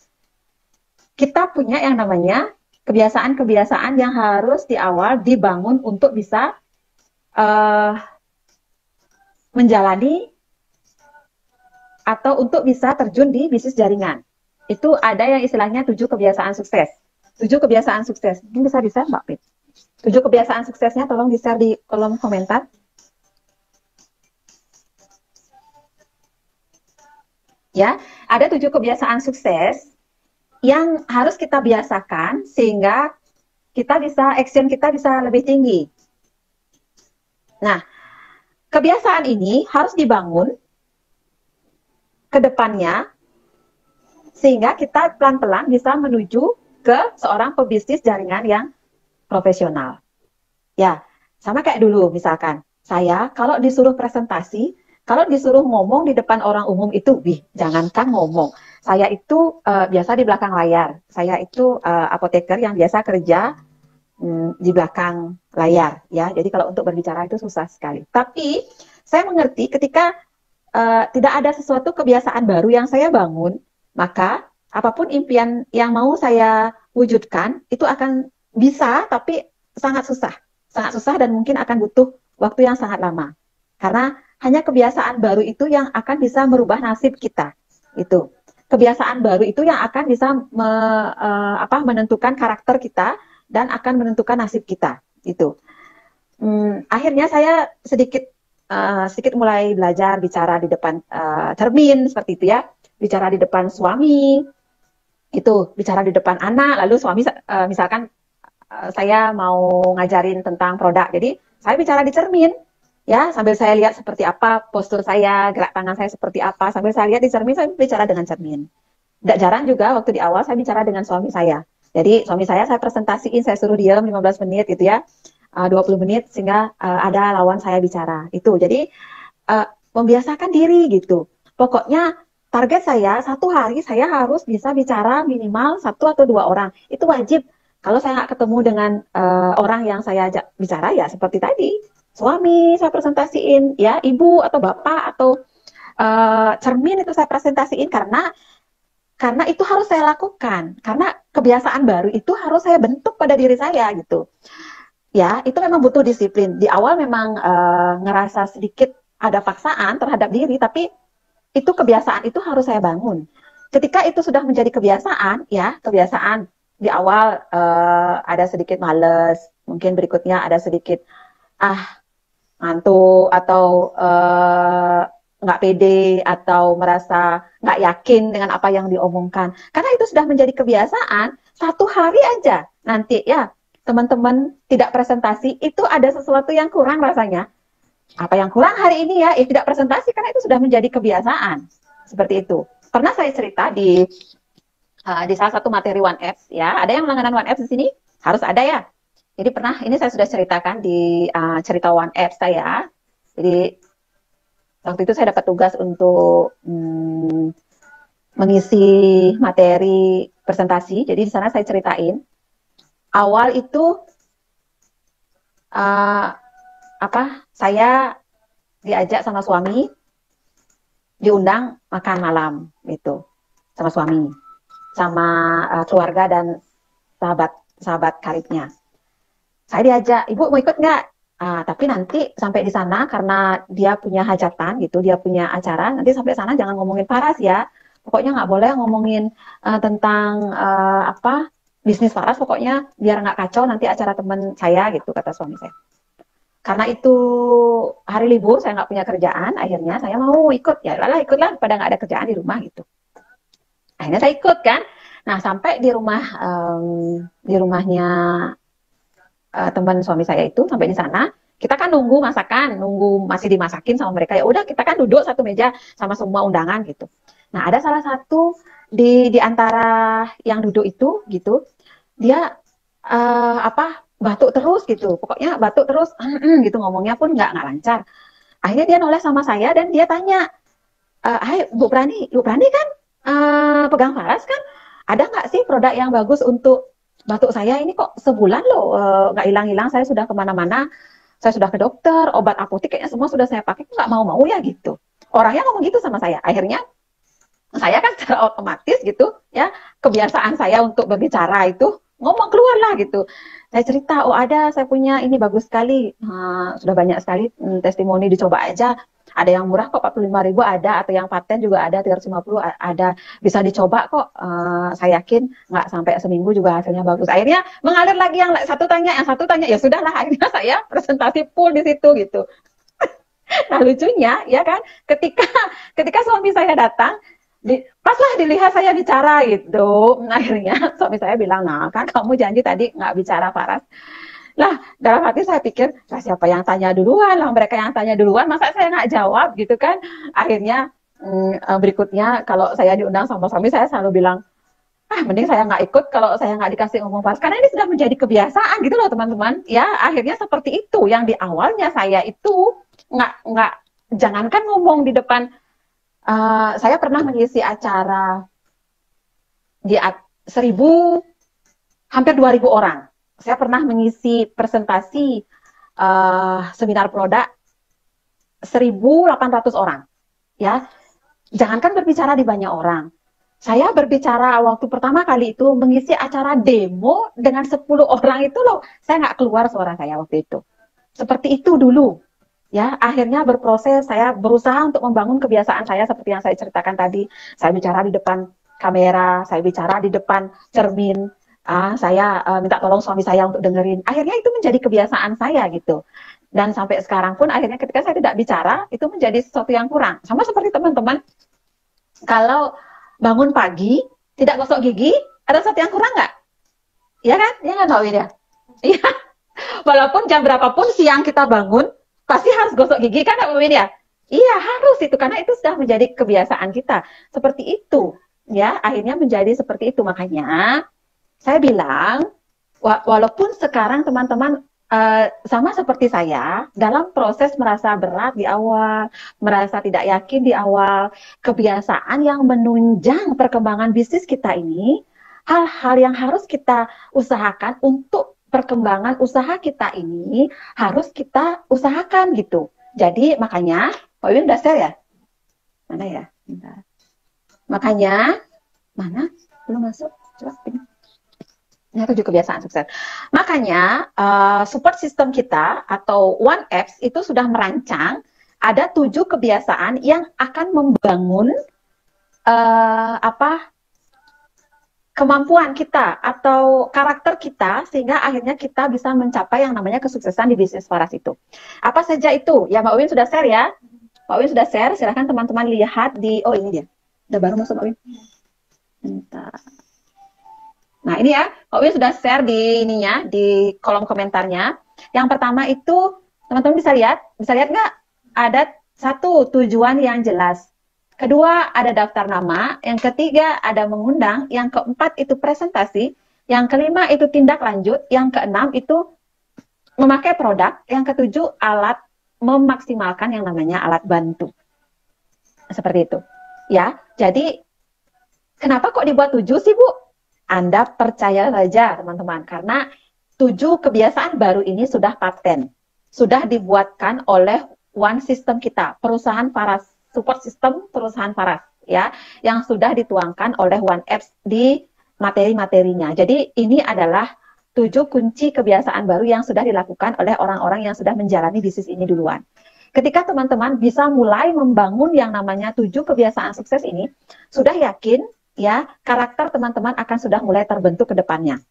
Kita punya yang namanya kebiasaan-kebiasaan yang harus di awal dibangun untuk bisa uh, menjalani atau untuk bisa terjun di bisnis jaringan. Itu ada yang istilahnya 7 kebiasaan sukses. 7 kebiasaan sukses. Mungkin bisa di-share Mbak Pit. 7 kebiasaan suksesnya tolong di-share di kolom komentar. Ya, ada 7 kebiasaan sukses yang harus kita biasakan sehingga kita bisa action kita bisa lebih tinggi. Nah, kebiasaan ini harus dibangun ke depannya sehingga kita pelan-pelan bisa menuju ke seorang pebisnis jaringan yang profesional. Ya, sama kayak dulu misalkan, saya kalau disuruh presentasi, kalau disuruh ngomong di depan orang umum itu, jangankan ngomong. Saya itu biasa di belakang layar. Saya itu apoteker yang biasa kerja di belakang layar, ya. Jadi kalau untuk berbicara itu susah sekali. Tapi saya mengerti ketika tidak ada sesuatu kebiasaan baru yang saya bangun, maka apapun impian yang mau saya wujudkan itu akan bisa, tapi sangat susah dan mungkin akan butuh waktu yang sangat lama. Karena hanya kebiasaan baru itu yang akan bisa merubah nasib kita. Itu kebiasaan baru itu yang akan bisa menentukan karakter kita dan akan menentukan nasib kita. Itu. Akhirnya saya sedikit mulai belajar bicara di depan cermin seperti itu ya, bicara di depan suami, itu bicara di depan anak, lalu suami misalkan saya mau ngajarin tentang produk, jadi saya bicara di cermin ya, sambil saya lihat seperti apa postur saya, gerak tangan saya seperti apa, sambil saya lihat di cermin, saya bicara dengan cermin. Tidak jarang juga waktu di awal saya bicara dengan suami saya. Jadi suami saya presentasiin, saya suruh diam 15 menit gitu ya, 20 menit sehingga ada lawan saya bicara. Itu jadi membiasakan diri gitu. Pokoknya target saya satu hari saya harus bisa bicara minimal 1 atau 2 orang. Itu wajib. Kalau saya nggak ketemu dengan orang yang saya ajak bicara ya seperti tadi, suami saya presentasiin, ya ibu atau bapak atau cermin itu saya presentasiin karena itu harus saya lakukan, karena kebiasaan baru itu harus saya bentuk pada diri saya gitu. Ya, itu memang butuh disiplin. Di awal memang ngerasa sedikit ada paksaan terhadap diri, tapi itu kebiasaan itu harus saya bangun. Ketika itu sudah menjadi kebiasaan, ya kebiasaan di awal ada sedikit males, mungkin berikutnya ada sedikit ngantuk atau nggak pede atau merasa nggak yakin dengan apa yang diomongkan. Karena itu sudah menjadi kebiasaan, satu hari aja nanti ya teman-teman tidak presentasi, itu ada sesuatu yang kurang rasanya. Apa yang kurang hari ini ya, tidak presentasi karena itu sudah menjadi kebiasaan. Seperti itu. Pernah saya cerita di salah satu materi One Apps ya, ada yang langganan One Apps di sini? Harus ada ya. Jadi pernah, ini saya sudah ceritakan di cerita One Apps saya. Jadi waktu itu saya dapat tugas untuk mengisi materi presentasi. Jadi di sana saya ceritain awal itu saya diajak sama suami diundang makan malam itu sama suami, sama keluarga dan sahabat karibnya. Saya diajak, ibu mau ikut nggak? Tapi nanti sampai di sana karena dia punya hajatan gitu, dia punya acara, nanti sampai sana jangan ngomongin Faras ya. Pokoknya nggak boleh ngomongin tentang bisnis Faras, pokoknya biar nggak kacau nanti acara teman saya gitu, kata suami saya. Karena itu hari libur, saya nggak punya kerjaan, akhirnya saya mau ikut. Ya lah ikutlah, pada nggak ada kerjaan di rumah gitu. Akhirnya saya ikut kan. Nah sampai di rumahnya teman suami saya itu, sampai di sana kita kan nunggu masakan, nunggu masih dimasakin sama mereka. Ya udah kita kan duduk satu meja sama semua undangan gitu. Nah ada salah satu di antara yang duduk itu gitu, dia batuk terus gitu, pokoknya batuk terus gitu, ngomongnya pun nggak lancar. Akhirnya dia noleh sama saya dan dia tanya, hai Bu Prani kan pegang Faras kan, ada nggak sih produk yang bagus untuk batuk saya ini, kok sebulan loh nggak hilang-hilang, saya sudah kemana-mana Saya sudah ke dokter, obat apotek kayaknya semua sudah saya pakai, nggak mau-mau ya gitu. Orangnya ngomong gitu sama saya. Akhirnya saya kan secara otomatis gitu ya, kebiasaan saya untuk berbicara itu ngomong keluar lah gitu. Saya cerita, oh ada, saya punya ini bagus sekali. Nah, sudah banyak sekali testimoni, dicoba aja. Ada yang murah kok 45.000 ada, atau yang paten juga ada 350 ada. Bisa dicoba kok. Saya yakin nggak sampai seminggu juga hasilnya bagus. Akhirnya mengalir lagi, yang satu tanya, ya sudahlah. Akhirnya saya presentasi full di situ gitu. Nah lucunya ya kan, ketika ketika suami saya datang, paslah dilihat saya bicara gitu. Akhirnya suami saya bilang, nah kan kamu janji tadi nggak bicara Faras. Lah dalam hati saya pikir, lah siapa yang tanya duluan, lah mereka yang tanya duluan, masa saya nggak jawab gitu kan. Akhirnya berikutnya kalau saya diundang sama suami, saya selalu bilang, mending saya nggak ikut kalau saya nggak dikasih ngomong Faras, karena ini sudah menjadi kebiasaan gitu loh teman-teman. Ya akhirnya seperti itu, yang di awalnya saya itu nggak jangankan ngomong di depan. Saya pernah mengisi acara di 1.000, hampir 2.000 orang. Saya pernah mengisi presentasi seminar produk 1.800 orang. Ya, jangankan berbicara di banyak orang. Saya berbicara waktu pertama kali itu mengisi acara demo dengan 10 orang itu loh, saya nggak keluar suara saya waktu itu. Seperti itu dulu. Ya, akhirnya berproses, saya berusaha untuk membangun kebiasaan saya seperti yang saya ceritakan tadi. Saya bicara di depan kamera, saya bicara di depan cermin, saya minta tolong suami saya untuk dengerin. Akhirnya itu menjadi kebiasaan saya gitu. Dan sampai sekarang pun akhirnya ketika saya tidak bicara, itu menjadi sesuatu yang kurang. Sama seperti teman-teman, kalau bangun pagi, tidak gosok gigi, ada sesuatu yang kurang nggak? Iya kan? Iya nggak tahu ya? Iya. Walaupun jam berapapun siang kita bangun, pasti harus gosok gigi kan Mbak Win ya? Iya harus itu, karena itu sudah menjadi kebiasaan kita. Seperti itu ya, akhirnya menjadi seperti itu. Makanya saya bilang, walaupun sekarang teman-teman sama seperti saya, dalam proses merasa berat di awal, merasa tidak yakin di awal, kebiasaan yang menunjang perkembangan bisnis kita ini, hal-hal yang harus kita usahakan untuk perkembangan usaha kita ini harus kita usahakan gitu. Jadi makanya, Pak Win udah share ya? Mana ya? Bentar. Makanya, mana? Belum masuk? Coba ini. Ini 7 kebiasaan sukses. Makanya, support system kita atau One Apps itu sudah merancang ada 7 kebiasaan yang akan membangun kemampuan kita atau karakter kita sehingga akhirnya kita bisa mencapai yang namanya kesuksesan di bisnis Faras itu. Apa saja itu? Ya Mbak Win sudah share ya. Mbak Win sudah share, silahkan teman-teman lihat di, oh ini dia. Udah baru masuk Mbak Win. Bentar. Nah ini ya, Mbak Win sudah share di ininya, di kolom komentarnya. Yang pertama itu, teman-teman bisa lihat nggak? Ada 1 tujuan yang jelas. Kedua, ada daftar nama. Yang ketiga, ada mengundang. Yang keempat, itu presentasi. Yang kelima, itu tindak lanjut. Yang keenam, itu memakai produk. Yang ketujuh, alat memaksimalkan yang namanya alat bantu. Seperti itu. Ya, jadi kenapa kok dibuat 7 sih, Bu? Anda percaya saja, teman-teman. Karena 7 kebiasaan baru ini sudah paten. Sudah dibuatkan oleh One System kita, perusahaan Faras. Support system perusahaan Faras ya, yang sudah dituangkan oleh One Apps di materi-materinya. Jadi ini adalah 7 kunci kebiasaan baru yang sudah dilakukan oleh orang-orang yang sudah menjalani bisnis ini duluan. Ketika teman-teman bisa mulai membangun yang namanya 7 kebiasaan sukses ini, sudah yakin ya karakter teman-teman akan sudah mulai terbentuk ke depannya.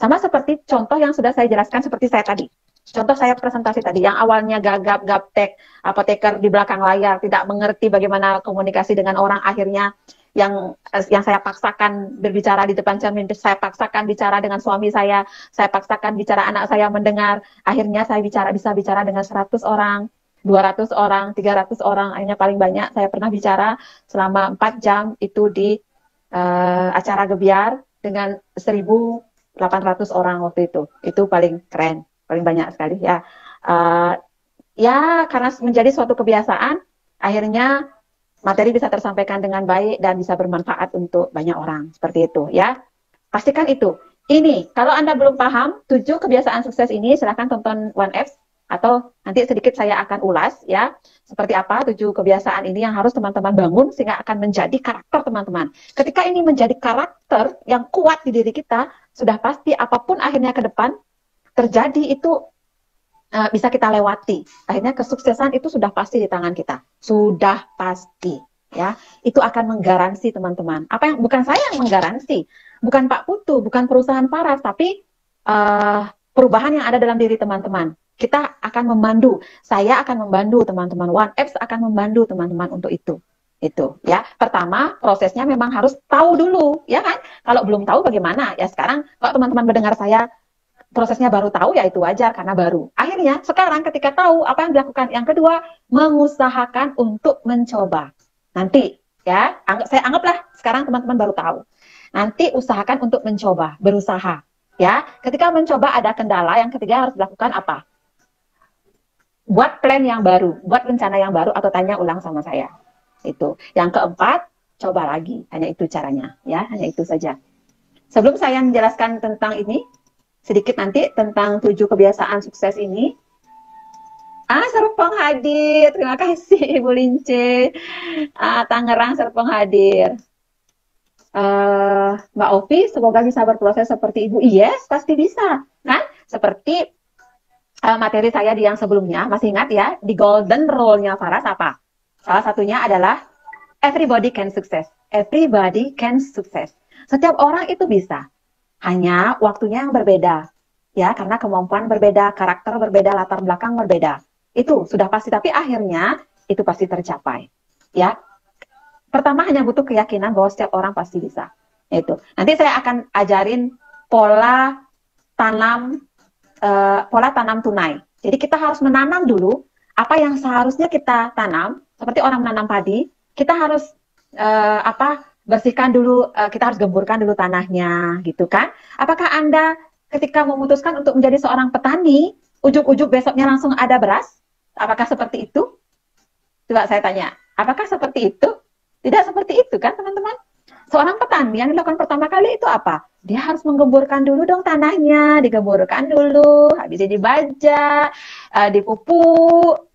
Sama seperti contoh yang sudah saya jelaskan seperti saya tadi. Contoh saya presentasi tadi, yang awalnya gagap, gaptek, apoteker di belakang layar, tidak mengerti bagaimana komunikasi dengan orang, akhirnya yang saya paksakan berbicara di depan cermin, saya paksakan bicara dengan suami saya paksakan bicara anak saya mendengar, akhirnya saya bisa bicara dengan 100 orang, 200 orang, 300 orang, akhirnya paling banyak saya pernah bicara selama 4 jam itu di acara Gebiar dengan 1.800 orang waktu itu paling keren. Paling banyak sekali ya. Ya karena menjadi suatu kebiasaan, akhirnya materi bisa tersampaikan dengan baik dan bisa bermanfaat untuk banyak orang. Seperti itu ya. Pastikan itu. Ini, kalau Anda belum paham 7 kebiasaan sukses ini, silahkan tonton One Apps atau nanti sedikit saya akan ulas ya, seperti apa 7 kebiasaan ini yang harus teman-teman bangun sehingga akan menjadi karakter teman-teman. Ketika ini menjadi karakter yang kuat di diri kita, sudah pasti apapun akhirnya ke depan terjadi itu bisa kita lewati. Akhirnya kesuksesan itu sudah pasti di tangan kita. Sudah pasti. Ya, itu akan menggaransi teman-teman. Apa yang bukan saya yang menggaransi, bukan Pak Putu, bukan perusahaan Paras, tapi perubahan yang ada dalam diri teman-teman. Kita akan memandu, saya akan membantu teman-teman. One Apps akan membantu teman-teman untuk itu. Itu ya. Pertama, prosesnya memang harus tahu dulu, ya kan? Kalau belum tahu bagaimana? Ya sekarang kalau teman-teman mendengar saya prosesnya baru tahu ya itu wajar karena baru. Akhirnya sekarang ketika tahu apa yang dilakukan? Yang kedua, mengusahakan untuk mencoba. Nanti ya, saya anggaplah sekarang teman-teman baru tahu. Nanti usahakan untuk mencoba, berusaha. Ya, ketika mencoba ada kendala, yang ketiga harus dilakukan apa? Buat plan yang baru, buat rencana yang baru atau tanya ulang sama saya. Itu. Yang keempat, coba lagi. Hanya itu caranya, ya, hanya itu saja. Sebelum saya menjelaskan tentang ini, sedikit nanti tentang 7 kebiasaan sukses ini. Serpong hadir. Terima kasih Ibu Lince. Tangerang Serpong hadir. Mbak Ovi, semoga bisa berproses seperti Ibu. Yes, pasti bisa. Kan? Seperti materi saya di yang sebelumnya. Masih ingat ya? Di golden rule-nya Faras apa? Salah satunya adalah everybody can success. Everybody can success. Setiap orang itu bisa. Hanya waktunya yang berbeda. Ya, karena kemampuan berbeda, karakter berbeda, latar belakang berbeda. Itu sudah pasti, tapi akhirnya itu pasti tercapai. Ya, pertama hanya butuh keyakinan bahwa setiap orang pasti bisa. Itu. Nanti saya akan ajarin pola tanam tunai. Jadi kita harus menanam dulu apa yang seharusnya kita tanam. Seperti orang menanam padi, kita harus bersihkan dulu, kita harus gemburkan dulu tanahnya, gitu kan? Apakah Anda ketika memutuskan untuk menjadi seorang petani, ujuk-ujuk besoknya langsung ada beras? Apakah seperti itu? Coba saya tanya, apakah seperti itu? Tidak seperti itu kan teman-teman? Seorang petani yang dilakukan pertama kali itu apa? Dia harus menggemburkan dulu dong tanahnya, digemburkan dulu, habis itu dibaja, dipupuk,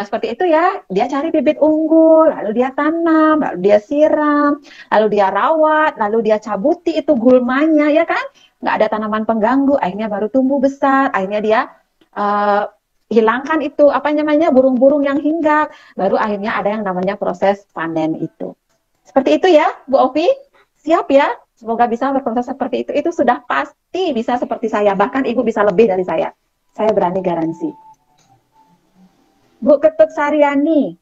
seperti itu ya. Dia cari bibit unggul, lalu dia tanam, lalu dia siram, lalu dia rawat, lalu dia cabuti itu gulmanya, ya kan? Nggak ada tanaman pengganggu, akhirnya baru tumbuh besar, akhirnya dia hilangkan itu apa namanya burung-burung yang hinggap, baru akhirnya ada yang namanya proses panen itu. Seperti itu ya, Bu Ovi, siap ya? Semoga bisa berproses seperti itu. Itu sudah pasti bisa seperti saya, bahkan Ibu bisa lebih dari saya. Saya berani garansi. Bu Ketut Saryani.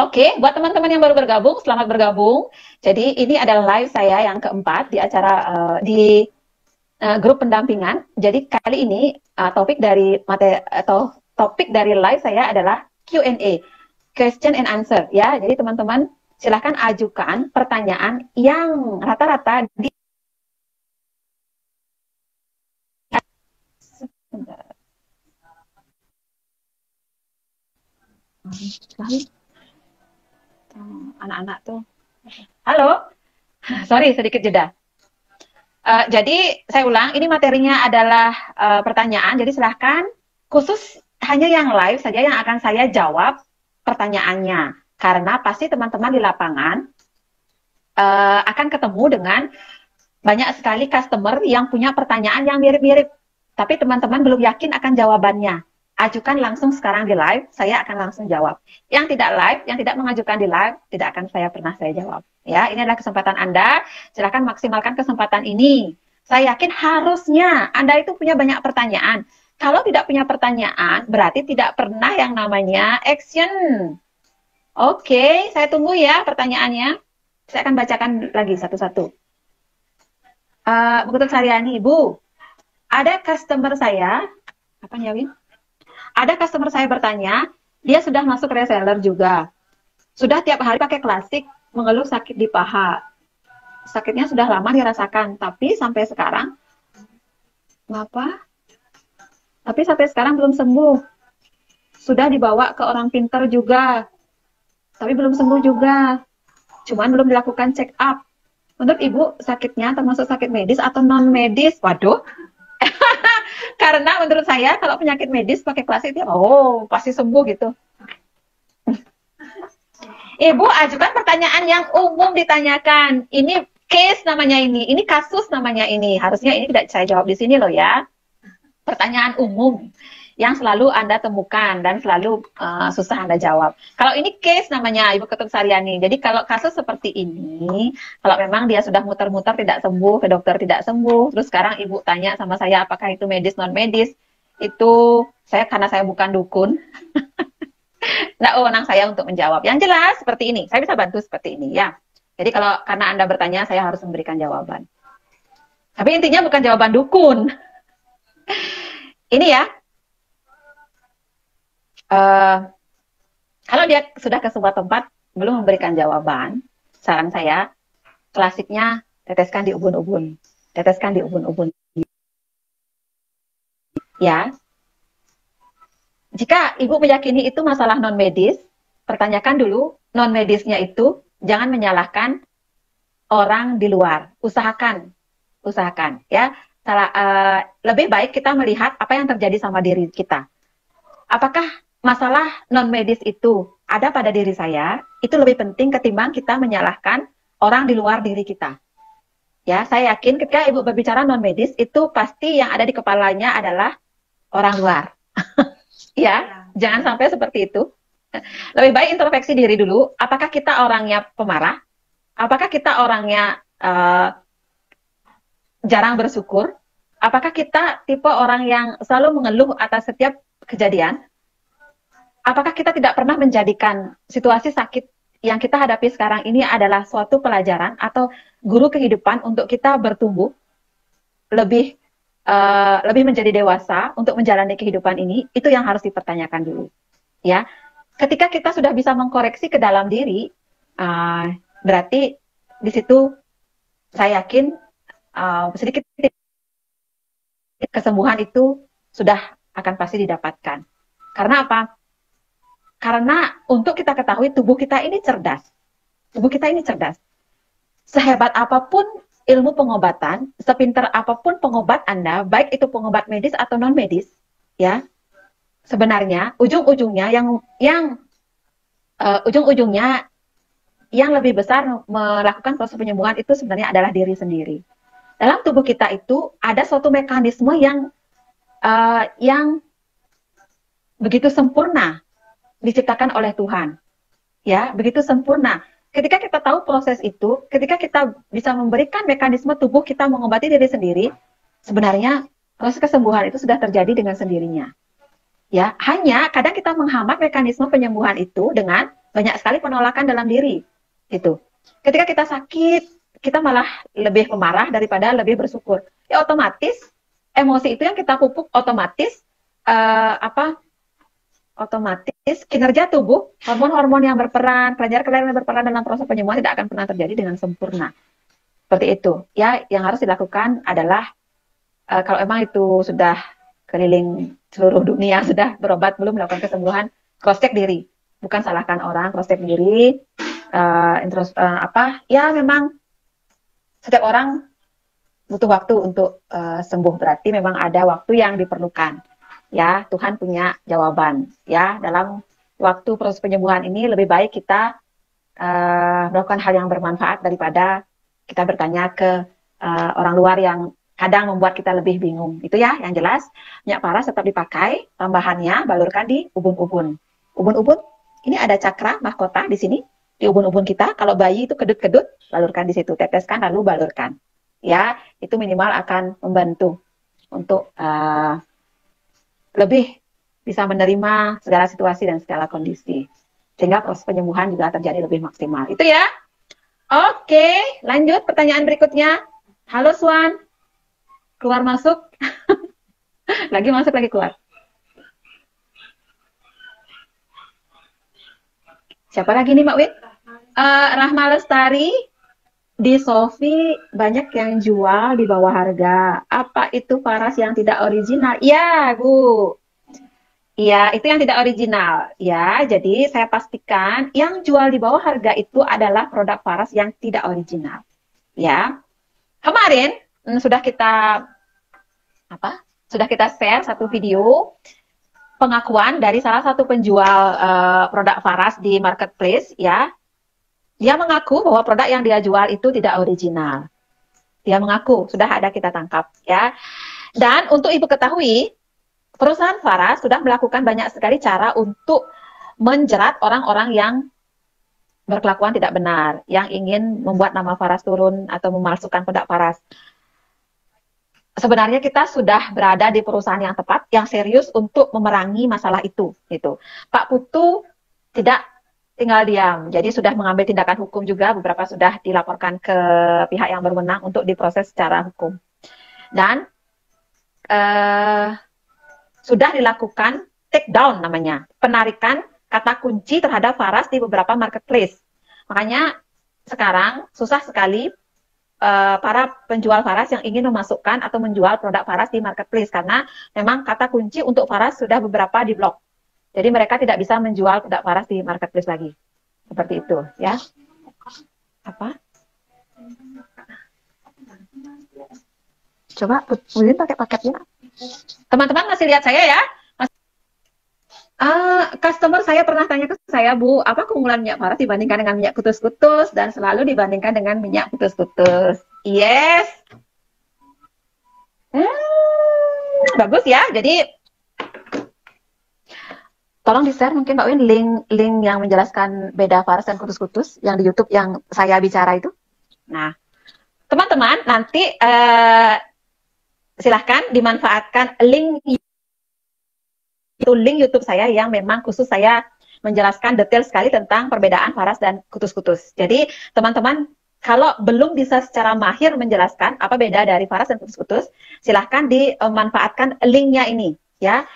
Oke, buat teman-teman yang baru bergabung, selamat bergabung. Jadi ini adalah live saya yang keempat di acara di grup pendampingan. Jadi kali ini topik dari live saya adalah Q&A, question and answer ya. Jadi teman-teman silahkan ajukan pertanyaan yang rata-rata di anak-anak tuh. Halo, sorry sedikit jeda. Jadi saya ulang, ini materinya adalah pertanyaan. Jadi silahkan khusus hanya yang live saja yang akan saya jawab pertanyaannya. Karena pasti teman-teman di lapangan akan ketemu dengan banyak sekali customer yang punya pertanyaan yang mirip-mirip. Tapi teman-teman belum yakin akan jawabannya. Ajukan langsung sekarang di live, saya akan langsung jawab. Yang tidak live, yang tidak mengajukan di live, tidak akan saya jawab. Ya, ini adalah kesempatan Anda. Silakan maksimalkan kesempatan ini. Saya yakin harusnya Anda itu punya banyak pertanyaan. Kalau tidak punya pertanyaan, berarti tidak pernah yang namanya action. Oke, saya tunggu ya pertanyaannya. Saya akan bacakan lagi satu-satu. Bu Ketut Saryani, Ibu, ada customer saya, apa ya Win? Ada customer saya bertanya, dia sudah masuk reseller juga. Sudah tiap hari pakai klasik, mengeluh sakit di paha. Sakitnya sudah lama dirasakan, tapi sampai sekarang, apa? Tapi sampai sekarang belum sembuh. Sudah dibawa ke orang pintar juga, tapi belum sembuh juga. Cuman belum dilakukan check up. Menurut Ibu, sakitnya termasuk sakit medis atau non medis? Waduh. Karena menurut saya kalau penyakit medis pakai klasik itu, oh pasti sembuh gitu. Ibu ajukan pertanyaan yang umum ditanyakan. Ini case namanya ini kasus namanya ini. Harusnya ini tidak saya jawab di sini loh ya. Pertanyaan umum yang selalu Anda temukan dan selalu susah Anda jawab. Kalau ini case namanya Ibu Ketut Saryani. Jadi kalau kasus seperti ini, kalau memang dia sudah muter-muter tidak sembuh, ke dokter tidak sembuh, terus sekarang Ibu tanya sama saya apakah itu medis non medis, itu saya karena saya bukan dukun, nggak wewenang saya untuk menjawab. Yang jelas seperti ini, saya bisa bantu seperti ini ya. Jadi kalau karena Anda bertanya, saya harus memberikan jawaban. Tapi intinya bukan jawaban dukun. Ini ya, kalau dia sudah ke sebuah tempat belum memberikan jawaban, saran saya klasiknya teteskan di ubun-ubun, teteskan di ubun-ubun. Ya, jika ibu meyakini itu masalah non medis, pertanyakan dulu non medisnya itu, jangan menyalahkan orang di luar. Usahakan ya. Lebih baik kita melihat apa yang terjadi sama diri kita. Apakah masalah non medis itu ada pada diri saya? Itu lebih penting ketimbang kita menyalahkan orang di luar diri kita. Ya, saya yakin ketika ibu berbicara non medis itu pasti yang ada di kepalanya adalah orang luar. Ya, jangan sampai seperti itu. Lebih baik introspeksi diri dulu. Apakah kita orangnya pemarah? Apakah kita orangnya jarang bersyukur? Apakah kita tipe orang yang selalu mengeluh atas setiap kejadian? Apakah kita tidak pernah menjadikan situasi sakit yang kita hadapi sekarang ini adalah suatu pelajaran atau guru kehidupan untuk kita bertumbuh lebih menjadi dewasa untuk menjalani kehidupan ini? Itu yang harus dipertanyakan dulu. Ya, ketika kita sudah bisa mengkoreksi ke dalam diri, berarti di situ saya yakin sedikit kesembuhan itu sudah akan pasti didapatkan. Karena apa? Karena untuk kita ketahui tubuh kita ini cerdas. Tubuh kita ini cerdas. Sehebat apapun ilmu pengobatan, sepintar apapun pengobat Anda, baik itu pengobat medis atau non medis, ya, sebenarnya ujung-ujungnya ujung-ujungnya yang lebih besar melakukan proses penyembuhan itu sebenarnya adalah diri sendiri. Dalam tubuh kita itu ada suatu mekanisme yang begitu sempurna diciptakan oleh Tuhan, ya, begitu sempurna. Ketika kita tahu proses itu, ketika kita bisa memberikan mekanisme tubuh kita mengobati diri sendiri, sebenarnya proses kesembuhan itu sudah terjadi dengan sendirinya. Ya, hanya kadang kita menghambat mekanisme penyembuhan itu dengan banyak sekali penolakan dalam diri. Gitu. Ketika kita sakit, kita malah lebih pemarah daripada lebih bersyukur. Ya otomatis emosi itu yang kita pupuk otomatis otomatis kinerja tubuh, hormon-hormon yang berperan, kelenjar-kelenjar yang berperan dalam proses penyembuhan tidak akan pernah terjadi dengan sempurna. Seperti itu. Ya, yang harus dilakukan adalah kalau emang itu sudah keliling seluruh dunia, sudah berobat belum melakukan kesembuhan, cross check diri. Bukan salahkan orang, cross check diri. Ya memang setiap orang butuh waktu untuk sembuh, berarti memang ada waktu yang diperlukan. Ya, Tuhan punya jawaban. Ya, dalam waktu proses penyembuhan ini lebih baik kita melakukan hal yang bermanfaat daripada kita bertanya ke orang luar yang kadang membuat kita lebih bingung. Itu ya, yang jelas minyak paras tetap dipakai. Tambahannya balurkan di ubun-ubun. Ubun-ubun ini ada cakra mahkota di sini di ubun-ubun kita. Kalau bayi itu kedut-kedut, balurkan di situ, teteskan lalu balurkan. Ya, itu minimal akan membantu untuk lebih bisa menerima segala situasi dan segala kondisi. Sehingga proses penyembuhan juga terjadi lebih maksimal. Itu ya. Oke, lanjut pertanyaan berikutnya. Halo Swan. Keluar masuk. Lagi masuk, lagi keluar. Siapa lagi nih Mbak Wit? Rahma Lestari. Di Sofi banyak yang jual di bawah harga. Apa itu paras yang tidak original? Ya, Bu. Ya, itu yang tidak original. Ya, jadi saya pastikan yang jual di bawah harga itu adalah produk paras yang tidak original. Ya. Kemarin sudah kita sudah kita share satu video pengakuan dari salah satu penjual produk Faras di marketplace ya. Dia mengaku bahwa produk yang dia jual itu tidak original. Dia mengaku, sudah ada kita tangkap ya. Dan untuk Ibu ketahui, perusahaan Faras sudah melakukan banyak sekali cara untuk menjerat orang-orang yang berkelakuan tidak benar, yang ingin membuat nama Faras turun atau memalsukan produk Faras. Sebenarnya kita sudah berada di perusahaan yang tepat, yang serius untuk memerangi masalah itu. Gitu. Pak Putu tidak tinggal diam, jadi sudah mengambil tindakan hukum juga, beberapa sudah dilaporkan ke pihak yang berwenang untuk diproses secara hukum. Dan sudah dilakukan take down namanya, penarikan kata kunci terhadap Faras di beberapa marketplace. Makanya sekarang susah sekali para penjual Faras yang ingin memasukkan atau menjual produk Faras di marketplace karena memang kata kunci untuk Faras sudah beberapa diblok. Jadi mereka tidak bisa menjual produk Faras di marketplace lagi. Seperti itu, ya. Apa? Coba Udin pakai paketnya. Teman-teman masih lihat saya ya? Customer saya pernah tanya ke saya, Bu, apa keunggulan minyak Faras dibandingkan dengan minyak kutus-kutus, dan selalu dibandingkan dengan minyak kutus-kutus. Yes. Bagus ya. Jadi tolong di-share mungkin Mbak Win link yang menjelaskan beda Faras dan kutus-kutus yang di YouTube yang saya bicara itu. Nah, teman-teman nanti silahkan dimanfaatkan link YouTube saya yang memang khusus saya menjelaskan detail sekali tentang perbedaan Faras dan kutus-kutus. Jadi teman-teman kalau belum bisa secara mahir menjelaskan apa beda dari Faras dan kutus-kutus, silahkan dimanfaatkan linknya ini ya.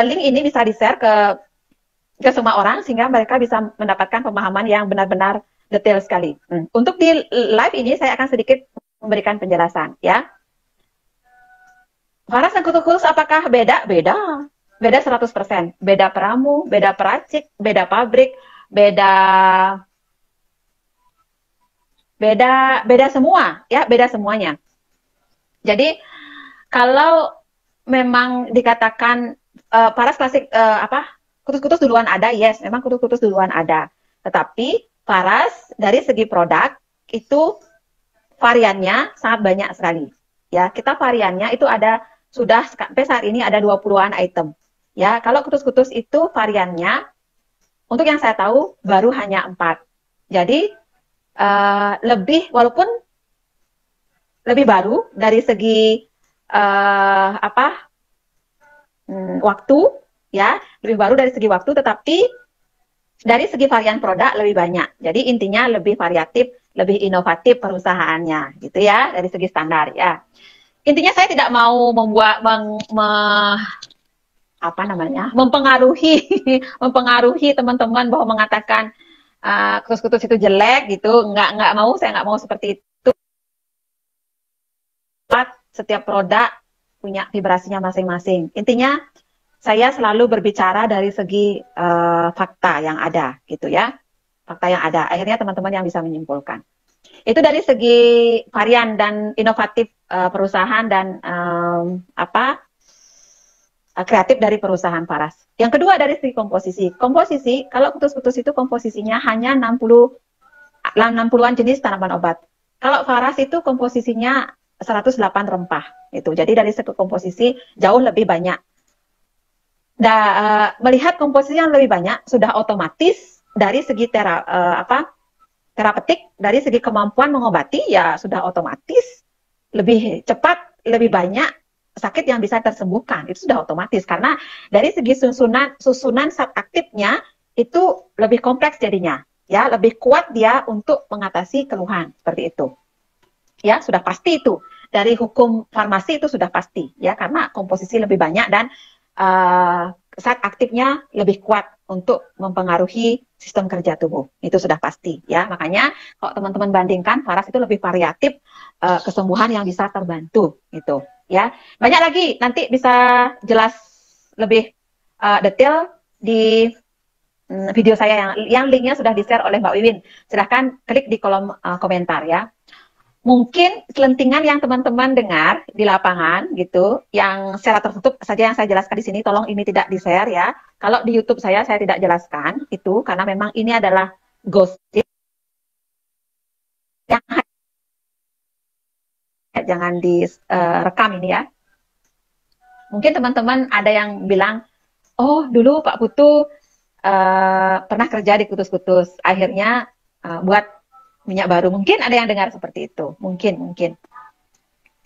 Link ini bisa di-share ke semua orang sehingga mereka bisa mendapatkan pemahaman yang benar-benar detail sekali. Untuk di live ini saya akan sedikit memberikan penjelasan ya. Faras dan kutus-kutus apakah beda? Beda. Beda 100%. Beda peramu, beda peracik, beda pabrik, beda semua, ya, beda semuanya. Jadi kalau memang dikatakan Faras klasik kutus-kutus duluan ada, yes, memang kutus-kutus duluan ada. Tetapi Faras dari segi produk itu variannya sangat banyak sekali. Ya, kita variannya itu ada sudah sampai saat ini ada 20-an item. Ya, kalau kutus-kutus itu variannya untuk yang saya tahu baru hanya 4. Jadi walaupun lebih baru dari segi waktu, ya, lebih baru dari segi waktu, tetapi dari segi varian produk lebih banyak. Jadi intinya lebih variatif, lebih inovatif perusahaannya, gitu ya, dari segi standar ya. Intinya saya tidak mau mempengaruhi teman-teman bahwa mengatakan kutus-kutus itu jelek gitu. Nggak mau, saya nggak mau seperti itu. Setiap produk punya vibrasinya masing-masing. Intinya saya selalu berbicara dari segi fakta yang ada, gitu ya. Fakta yang ada. Akhirnya teman-teman yang bisa menyimpulkan. Itu dari segi varian dan inovatif perusahaan dan kreatif dari perusahaan Faras. Yang kedua dari segi komposisi. Komposisi, kalau kutus-kutus itu komposisinya hanya 60-an jenis tanaman obat. Kalau Faras itu komposisinya 108 rempah. Itu. Jadi dari segi komposisi jauh lebih banyak. Melihat komposisi yang lebih banyak, sudah otomatis dari segi terapeutik, dari segi kemampuan mengobati, ya sudah otomatis lebih cepat, lebih banyak sakit yang bisa tersembuhkan. Itu sudah otomatis, karena dari segi susunan zat aktifnya itu lebih kompleks jadinya, ya, lebih kuat dia untuk mengatasi keluhan, seperti itu. Ya, sudah pasti itu. Dari hukum farmasi itu sudah pasti, ya, karena komposisi lebih banyak dan zat aktifnya lebih kuat untuk mempengaruhi sistem kerja tubuh. Itu sudah pasti, ya. Makanya kalau teman-teman bandingkan, Faras itu lebih variatif, kesembuhan yang bisa terbantu, gitu, ya. Banyak lagi, nanti bisa jelas lebih detail di video saya yang linknya sudah di-share oleh Mbak Wiwin. Silahkan klik di kolom komentar, ya. Mungkin selentingan yang teman-teman dengar di lapangan gitu, yang secara tertutup saja yang saya jelaskan di sini, tolong ini tidak di-share ya. Kalau di YouTube saya tidak jelaskan itu karena memang ini adalah gosip yang jangan direkam ini ya. Mungkin teman-teman ada yang bilang, oh dulu Pak Putu pernah kerja di Kutus-Kutus, akhirnya buat minyak baru. Mungkin ada yang dengar seperti itu, mungkin.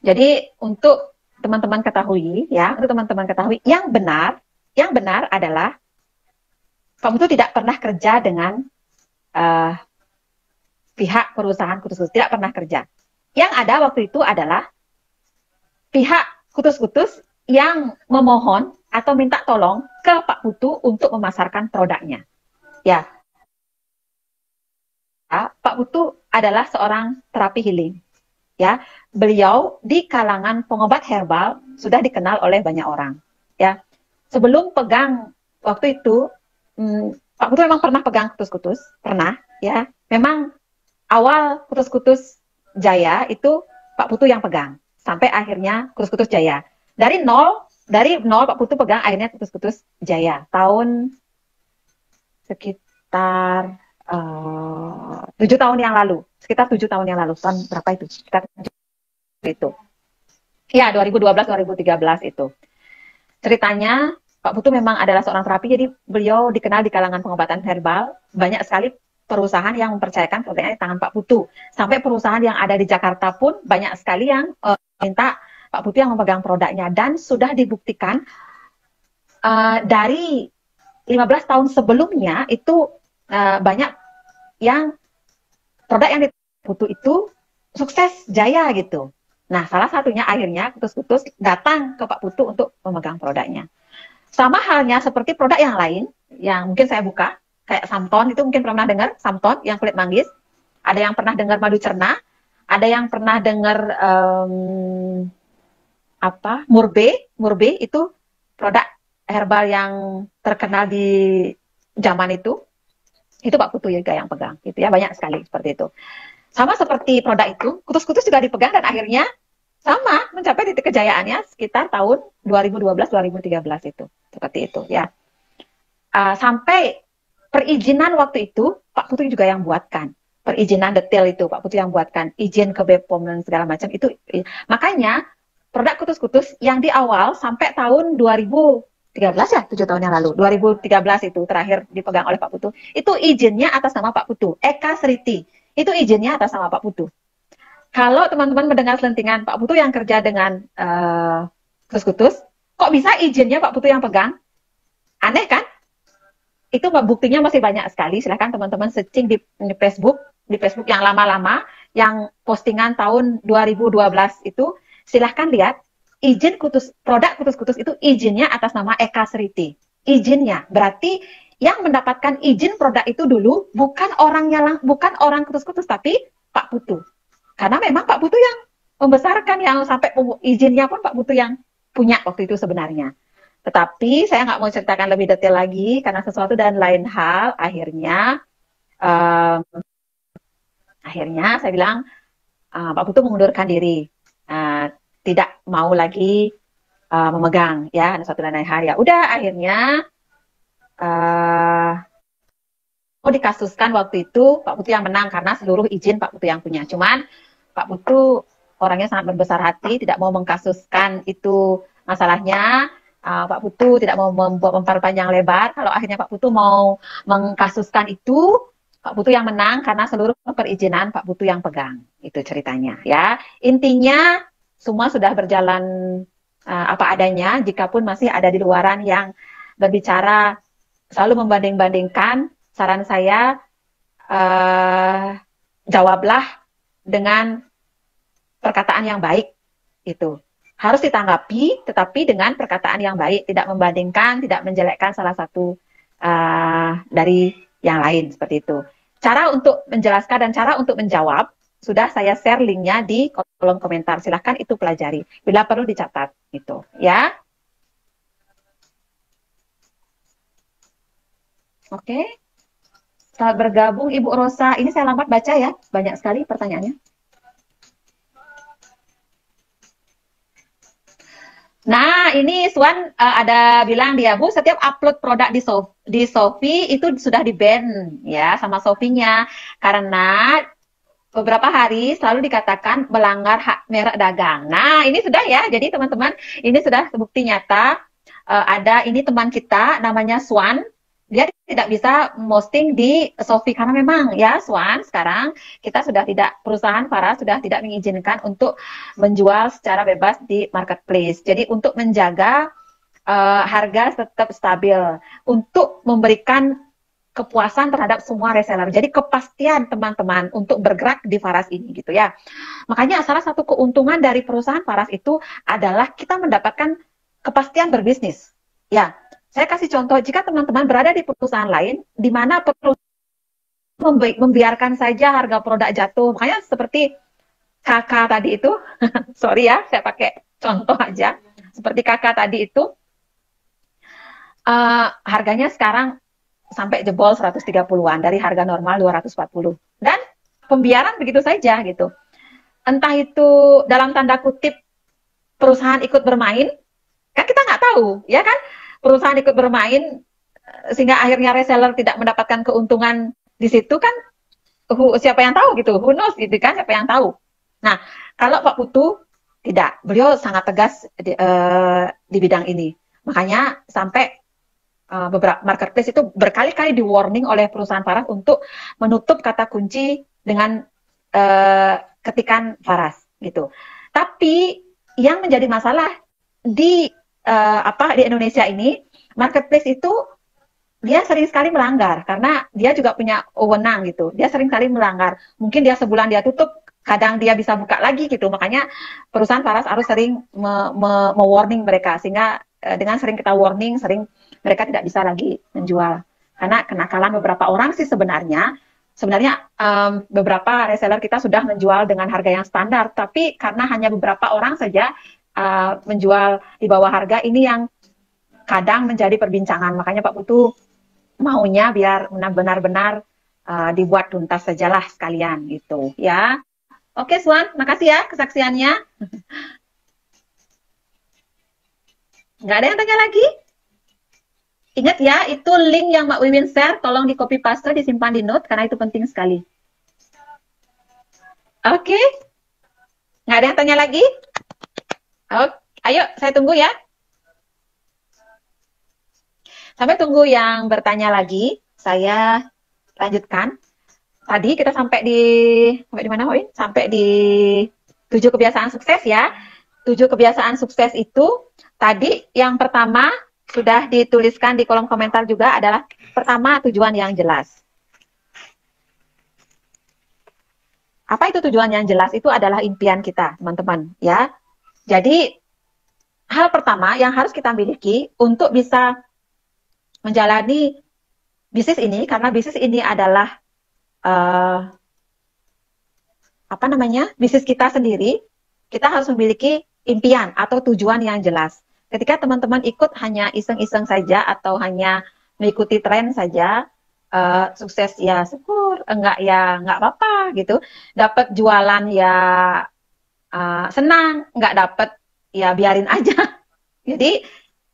Jadi untuk teman-teman ketahui ya, untuk teman-teman ketahui yang benar adalah Pak Putu tidak pernah kerja dengan uh, pihak perusahaan Kutus-Kutus, tidak pernah kerja. Yang ada waktu itu adalah pihak Kutus-Kutus yang memohon atau minta tolong ke Pak Putu untuk memasarkan produknya. Ya, Pak Putu adalah seorang terapi healing. Ya, beliau di kalangan pengobat herbal sudah dikenal oleh banyak orang. Ya, sebelum pegang waktu itu, Pak Putu memang pernah pegang kutus-kutus, pernah. Ya, memang awal kutus-kutus jaya itu Pak Putu yang pegang, sampai akhirnya kutus-kutus jaya. Dari nol Pak Putu pegang, akhirnya kutus-kutus jaya. Tahun sekitar 7 tahun yang lalu, tahun berapa itu? Sekitar itu. Ya, 2012-2013 itu. Ceritanya, Pak Putu memang adalah seorang terapi, jadi beliau dikenal di kalangan pengobatan herbal. Banyak sekali perusahaan yang mempercayakan produknya di tangan Pak Putu. Sampai perusahaan yang ada di Jakarta pun banyak sekali yang minta Pak Putu yang memegang produknya. Dan sudah dibuktikan dari 15 tahun sebelumnya itu banyak yang produk yang dibutuh itu sukses jaya gitu. Nah, salah satunya akhirnya Kutus-Kutus datang ke Pak Putu untuk memegang produknya. Sama halnya seperti produk yang lain yang mungkin saya buka, kayak Samton, itu mungkin pernah dengar Samton yang kulit manggis. Ada yang pernah dengar madu cerna, ada yang pernah dengar Murbe itu produk herbal yang terkenal di zaman itu Pak Putu juga yang pegang, gitu ya, banyak sekali seperti itu. Sama seperti produk itu, Kutus-Kutus juga dipegang dan akhirnya sama mencapai titik kejayaannya sekitar tahun 2012-2013 itu, seperti itu ya. Sampai perizinan waktu itu Pak Putu juga yang buatkan, perizinan detail itu Pak Putu yang buatkan, izin ke BPOM dan segala macam itu. Makanya produk Kutus-Kutus yang di awal sampai tahun 2013 ya, 7 tahun yang lalu, 2013 itu terakhir dipegang oleh Pak Putu, itu izinnya atas nama Pak Putu, Eka Sriti, itu izinnya atas nama Pak Putu. Kalau teman-teman mendengar selentingan Pak Putu yang kerja dengan Kutus-Kutus, kok bisa izinnya Pak Putu yang pegang? Aneh kan? Itu buktinya masih banyak sekali. Silahkan teman-teman searching di Facebook yang lama-lama, yang postingan tahun 2012 itu, silahkan lihat izin produk Kutus-Kutus itu izinnya atas nama Eka Sriti. Izinnya berarti yang mendapatkan izin produk itu dulu bukan orang Kutus-Kutus, tapi Pak Putu. Karena memang Pak Putu yang membesarkan, yang sampai izinnya pun Pak Putu yang punya waktu itu sebenarnya. Tetapi saya nggak mau ceritakan lebih detail lagi karena sesuatu dan lain hal. Akhirnya saya bilang Pak Putu mengundurkan diri. Tidak mau lagi memegang ya, ada suatu dan lain hal. Ya udah, akhirnya dikasuskan waktu itu Pak Putu yang menang karena seluruh izin Pak Putu yang punya. Cuman Pak Putu orangnya sangat berbesar hati, tidak mau mengkasuskan itu masalahnya. Pak Putu tidak mau memperpanjang lebar. Kalau akhirnya Pak Putu mau mengkasuskan itu, Pak Putu yang menang karena seluruh perizinan Pak Putu yang pegang. Itu ceritanya ya. Intinya semua sudah berjalan apa adanya. Jikapun masih ada di luaran yang berbicara selalu membanding-bandingkan, saran saya jawablah dengan perkataan yang baik. Itu harus ditanggapi, tetapi dengan perkataan yang baik, tidak membandingkan, tidak menjelekkan salah satu dari yang lain, seperti itu. Cara untuk menjelaskan dan cara untuk menjawab sudah saya share linknya di kolom komentar. Silahkan itu pelajari. Bila perlu dicatat, gitu ya. Oke. Selamat bergabung Ibu Rosa. Ini saya lambat baca ya, banyak sekali pertanyaannya. Nah, ini Swan ada bilang dia, Bu, setiap upload produk di Shopee itu sudah di-ban ya sama Shopee-nya karena beberapa hari selalu dikatakan melanggar hak merek dagang. Nah, ini sudah ya. Jadi teman-teman, ini sudah bukti nyata. Ada ini teman kita namanya Swan. Dia tidak bisa posting di Shopee karena memang ya Swan sekarang kita sudah tidak perusahaan Farah sudah tidak mengizinkan untuk menjual secara bebas di marketplace. Jadi untuk menjaga harga tetap stabil, untuk memberikan kepuasan terhadap semua reseller. Jadi kepastian teman-teman untuk bergerak di Faras ini gitu ya. Makanya salah satu keuntungan dari perusahaan Faras itu adalah kita mendapatkan kepastian berbisnis. Ya, saya kasih contoh jika teman-teman berada di perusahaan lain di mana perusahaan membiarkan saja harga produk jatuh. Makanya seperti kakak tadi itu, sorry ya, saya pakai contoh aja. Seperti kakak tadi itu, harganya sekarang sampai jebol 130-an dari harga normal 240. Dan pembiaran begitu saja gitu. Entah itu dalam tanda kutip perusahaan ikut bermain, kan kita nggak tahu, ya kan? Perusahaan ikut bermain sehingga akhirnya reseller tidak mendapatkan keuntungan di situ kan siapa yang tahu gitu, who knows gitu kan, siapa yang tahu. Nah, kalau Pak Putu tidak, beliau sangat tegas di bidang ini. Makanya sampai beberapa marketplace itu berkali-kali di warning oleh perusahaan Faras untuk menutup kata kunci dengan ketikan Faras gitu. Tapi yang menjadi masalah di di Indonesia ini marketplace itu dia sering sekali melanggar karena dia juga punya wewenang gitu. Dia sering sekali melanggar. Mungkin dia sebulan dia tutup, kadang dia bisa buka lagi gitu. Makanya perusahaan Faras harus sering me-warning mereka sehingga dengan sering kita warning, sering mereka tidak bisa lagi menjual. Karena kenakalan beberapa orang sih sebenarnya beberapa reseller kita sudah menjual dengan harga yang standar, tapi karena hanya beberapa orang saja menjual di bawah harga ini yang kadang menjadi perbincangan. Makanya Pak Putu maunya biar benar-benar dibuat tuntas sajalah sekalian gitu ya. Oke Swan, makasih ya kesaksiannya. Nggak ada yang tanya lagi? Ingat ya, itu link yang Mbak Wiwin share, tolong di copy paste, disimpan di note, karena itu penting sekali. Oke, nggak ada yang tanya lagi? Oke, ayo saya tunggu ya. Sampai tunggu yang bertanya lagi, saya lanjutkan. Tadi kita sampai di mana, Hoin? Sampai di 7 kebiasaan sukses ya. 7 kebiasaan sukses itu tadi yang pertama sudah dituliskan di kolom komentar juga adalah pertama tujuan yang jelas. Apa itu tujuan yang jelas? Itu adalah impian kita, teman-teman, ya. Jadi hal pertama yang harus kita miliki untuk bisa menjalani bisnis ini, karena bisnis ini adalah bisnis kita sendiri, kita harus memiliki impian atau tujuan yang jelas. Ketika teman-teman ikut hanya iseng-iseng saja atau hanya mengikuti tren saja, sukses ya syukur, enggak ya enggak apa-apa gitu. Dapat jualan ya senang, enggak dapat ya biarin aja. Jadi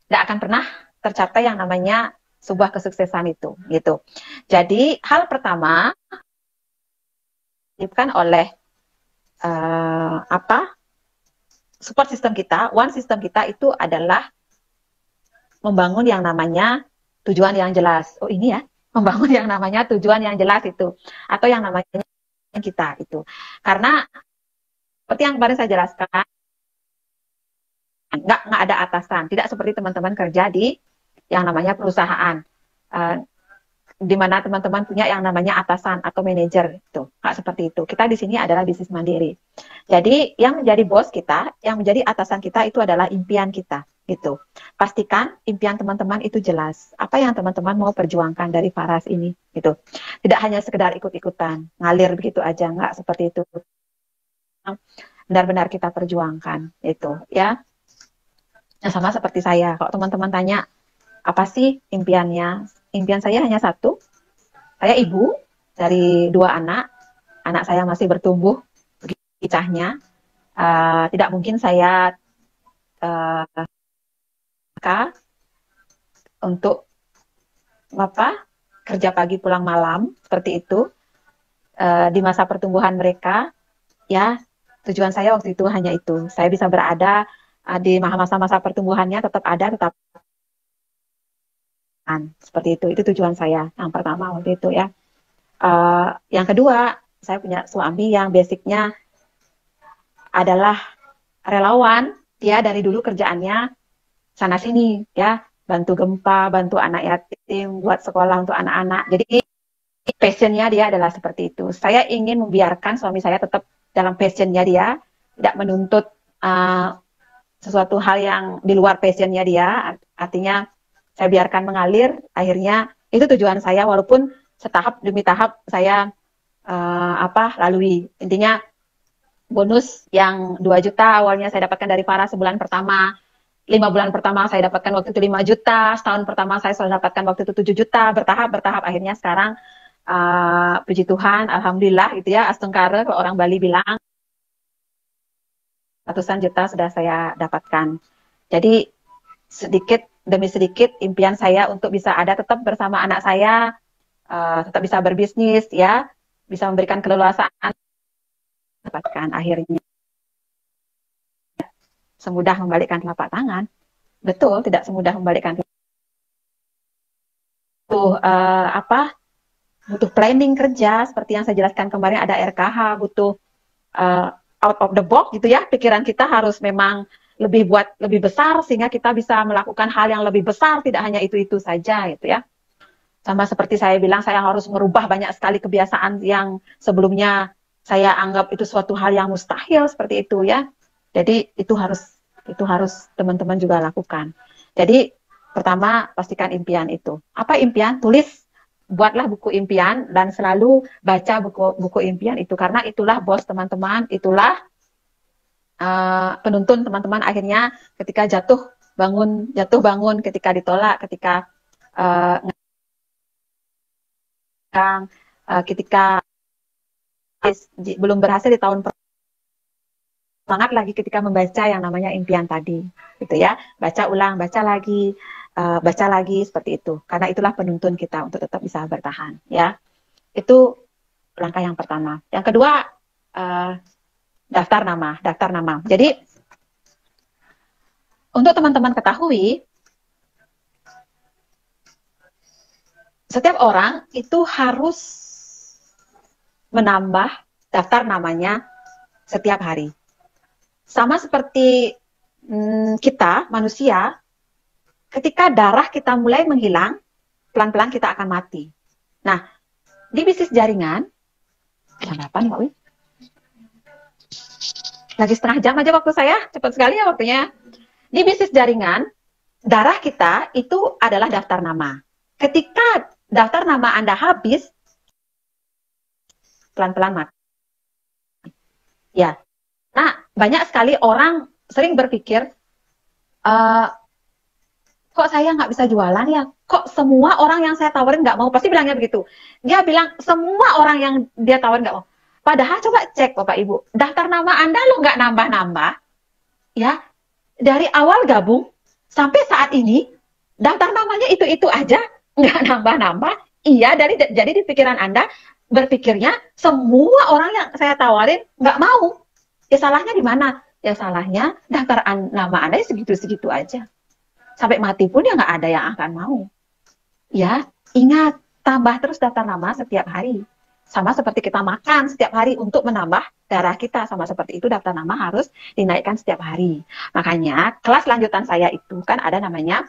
tidak akan pernah tercapai yang namanya sebuah kesuksesan itu gitu. Jadi hal pertama dilakukan oleh support system kita, one system kita itu adalah membangun yang namanya tujuan yang jelas. Oh ini ya, membangun yang namanya tujuan yang jelas itu, atau yang namanya kita itu. Karena seperti yang kemarin saya jelaskan, nggak ada atasan, tidak seperti teman-teman kerja di yang namanya perusahaan. Di mana teman-teman punya yang namanya atasan atau manajer itu, nggak seperti itu. Kita di sini adalah bisnis mandiri. Jadi yang menjadi bos kita, yang menjadi atasan kita itu adalah impian kita, gitu. Pastikan impian teman-teman itu jelas. Apa yang teman-teman mau perjuangkan dari Faras ini, gitu. Tidak hanya sekedar ikut-ikutan, ngalir begitu aja, nggak seperti itu. Benar-benar kita perjuangkan, itu, ya. Nah, sama seperti saya. Kalau teman-teman tanya apa sih impiannya? Impian saya hanya satu. Saya ibu dari 2 anak. Anak saya masih bertumbuh lincahnya. Tidak mungkin saya untuk apa kerja pagi pulang malam seperti itu di masa pertumbuhan mereka ya. Tujuan saya waktu itu hanya itu, saya bisa berada di masa-masa pertumbuhannya, tetap ada, tetap seperti itu tujuan saya yang pertama waktu itu ya. Yang kedua, saya punya suami yang basicnya adalah relawan. Dia dari dulu kerjaannya sana sini ya, bantu gempa, bantu anak yatim, buat sekolah untuk anak-anak. Jadi passionnya dia adalah seperti itu. Saya ingin membiarkan suami saya tetap dalam passionnya dia, tidak menuntut sesuatu hal yang di luar passionnya dia. Artinya saya biarkan mengalir. Akhirnya itu tujuan saya, walaupun setahap demi tahap saya lalui. Intinya bonus yang 2 juta awalnya saya dapatkan dari Farah sebulan pertama, 5 bulan pertama saya dapatkan waktu itu 5 juta, setahun pertama saya selalu dapatkan waktu itu 7 juta, bertahap, akhirnya sekarang puji Tuhan, alhamdulillah gitu ya, astengkara kalau orang Bali bilang, ratusan juta sudah saya dapatkan. Jadi sedikit demi sedikit impian saya untuk bisa ada tetap bersama anak saya, tetap bisa berbisnis ya, bisa memberikan keleluasaan, dapatkan akhirnya semudah membalikkan telapak tangan. Betul, tidak semudah membalikkan butuh planning kerja seperti yang saya jelaskan kemarin, ada RKH, butuh out of the box gitu ya. Pikiran kita harus memang lebih besar sehingga kita bisa melakukan hal yang lebih besar, tidak hanya itu saja gitu ya. Sama seperti saya bilang, saya harus merubah banyak sekali kebiasaan yang sebelumnya saya anggap itu suatu hal yang mustahil seperti itu ya. Jadi itu harus teman-teman juga lakukan. Jadi pertama pastikan impian itu. Apa impian? Tulis, buatlah buku impian dan selalu baca buku impian itu, karena itulah bos teman-teman, itulah penuntun teman-teman akhirnya ketika jatuh bangun, ketika ditolak, ketika ketika belum berhasil di tahun semangat lagi ketika membaca yang namanya impian tadi, gitu ya. Baca ulang, baca lagi seperti itu. Karena itulah penuntun kita untuk tetap bisa bertahan, ya. Itu langkah yang pertama. Yang kedua, daftar nama. Jadi untuk teman-teman ketahui, setiap orang itu harus menambah daftar namanya setiap hari. Sama seperti kita, manusia, ketika darah kita mulai menghilang, pelan-pelan kita akan mati. Nah, di bisnis jaringan, jam berapa nih Mbak Wi? Lagi setengah jam aja waktu saya, cepat sekali ya waktunya. Di bisnis jaringan, darah kita itu adalah daftar nama. Ketika daftar nama Anda habis, pelan-pelan mati. Ya. Nah, banyak sekali orang sering berpikir, kok saya nggak bisa jualan ya? Kok semua orang yang saya tawarin nggak mau? Pasti bilangnya begitu. Dia bilang semua orang yang dia tawarin nggak mau. Padahal coba cek Bapak Ibu, daftar nama Anda lo nggak nambah-nambah, ya. Dari awal gabung sampai saat ini, daftar namanya itu aja, nggak nambah-nambah. Iya, jadi di pikiran Anda berpikirnya semua orang yang saya tawarin nggak mau. Ya salahnya di mana? Ya salahnya daftar nama Anda segitu-segitu aja. Sampai mati pun ya nggak ada yang akan mau. Ya, ingat, tambah terus daftar nama setiap hari. Sama seperti kita makan setiap hari untuk menambah darah kita. Sama seperti itu daftar nama harus dinaikkan setiap hari. Makanya kelas lanjutan saya itu kan ada namanya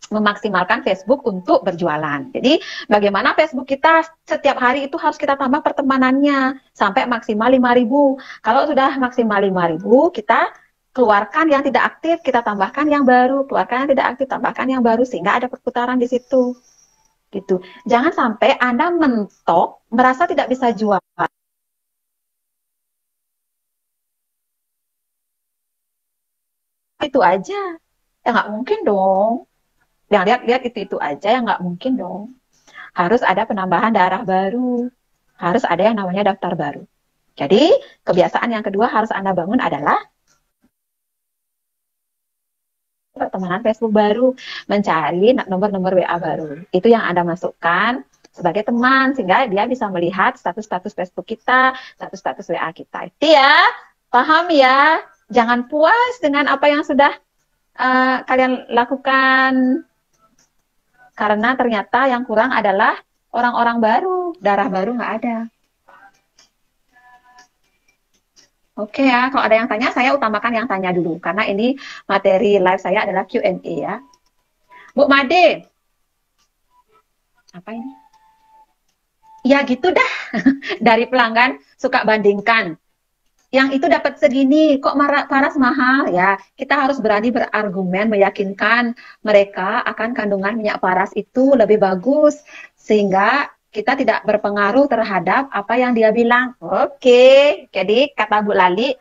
memaksimalkan Facebook untuk berjualan. Jadi bagaimana Facebook kita setiap hari itu harus kita tambah pertemanannya sampai maksimal 5.000. Kalau sudah maksimal 5.000, kita keluarkan yang tidak aktif, kita tambahkan yang baru, keluarkan yang tidak aktif, tambahkan yang baru, sehingga ada perputaran di situ. Gitu. Jangan sampai Anda mentok, merasa tidak bisa jual. Itu aja. Ya nggak mungkin dong. Yang lihat itu aja, yang nggak mungkin dong. Harus ada penambahan darah baru. Harus ada yang namanya daftar baru. Jadi, kebiasaan yang kedua harus Anda bangun adalah pertemanan Facebook baru, mencari nomor-nomor WA baru. Itu yang Anda masukkan sebagai teman, sehingga dia bisa melihat status-status Facebook kita, status-status WA kita. Itu ya, paham ya? Jangan puas dengan apa yang sudah kalian lakukan, karena ternyata yang kurang adalah orang-orang baru, darah baru nggak ada. Oke ya, kalau ada yang tanya, saya utamakan yang tanya dulu, karena ini materi live saya adalah Q&A ya. Bu Made, apa ini? Ya gitu dah, dari pelanggan suka bandingkan. Yang itu dapat segini, kok Paras mahal ya. Kita harus berani berargumen, meyakinkan mereka akan kandungan minyak paras itu lebih bagus, sehingga kita tidak berpengaruh terhadap apa yang dia bilang. Oke, jadi kata Bu Lali,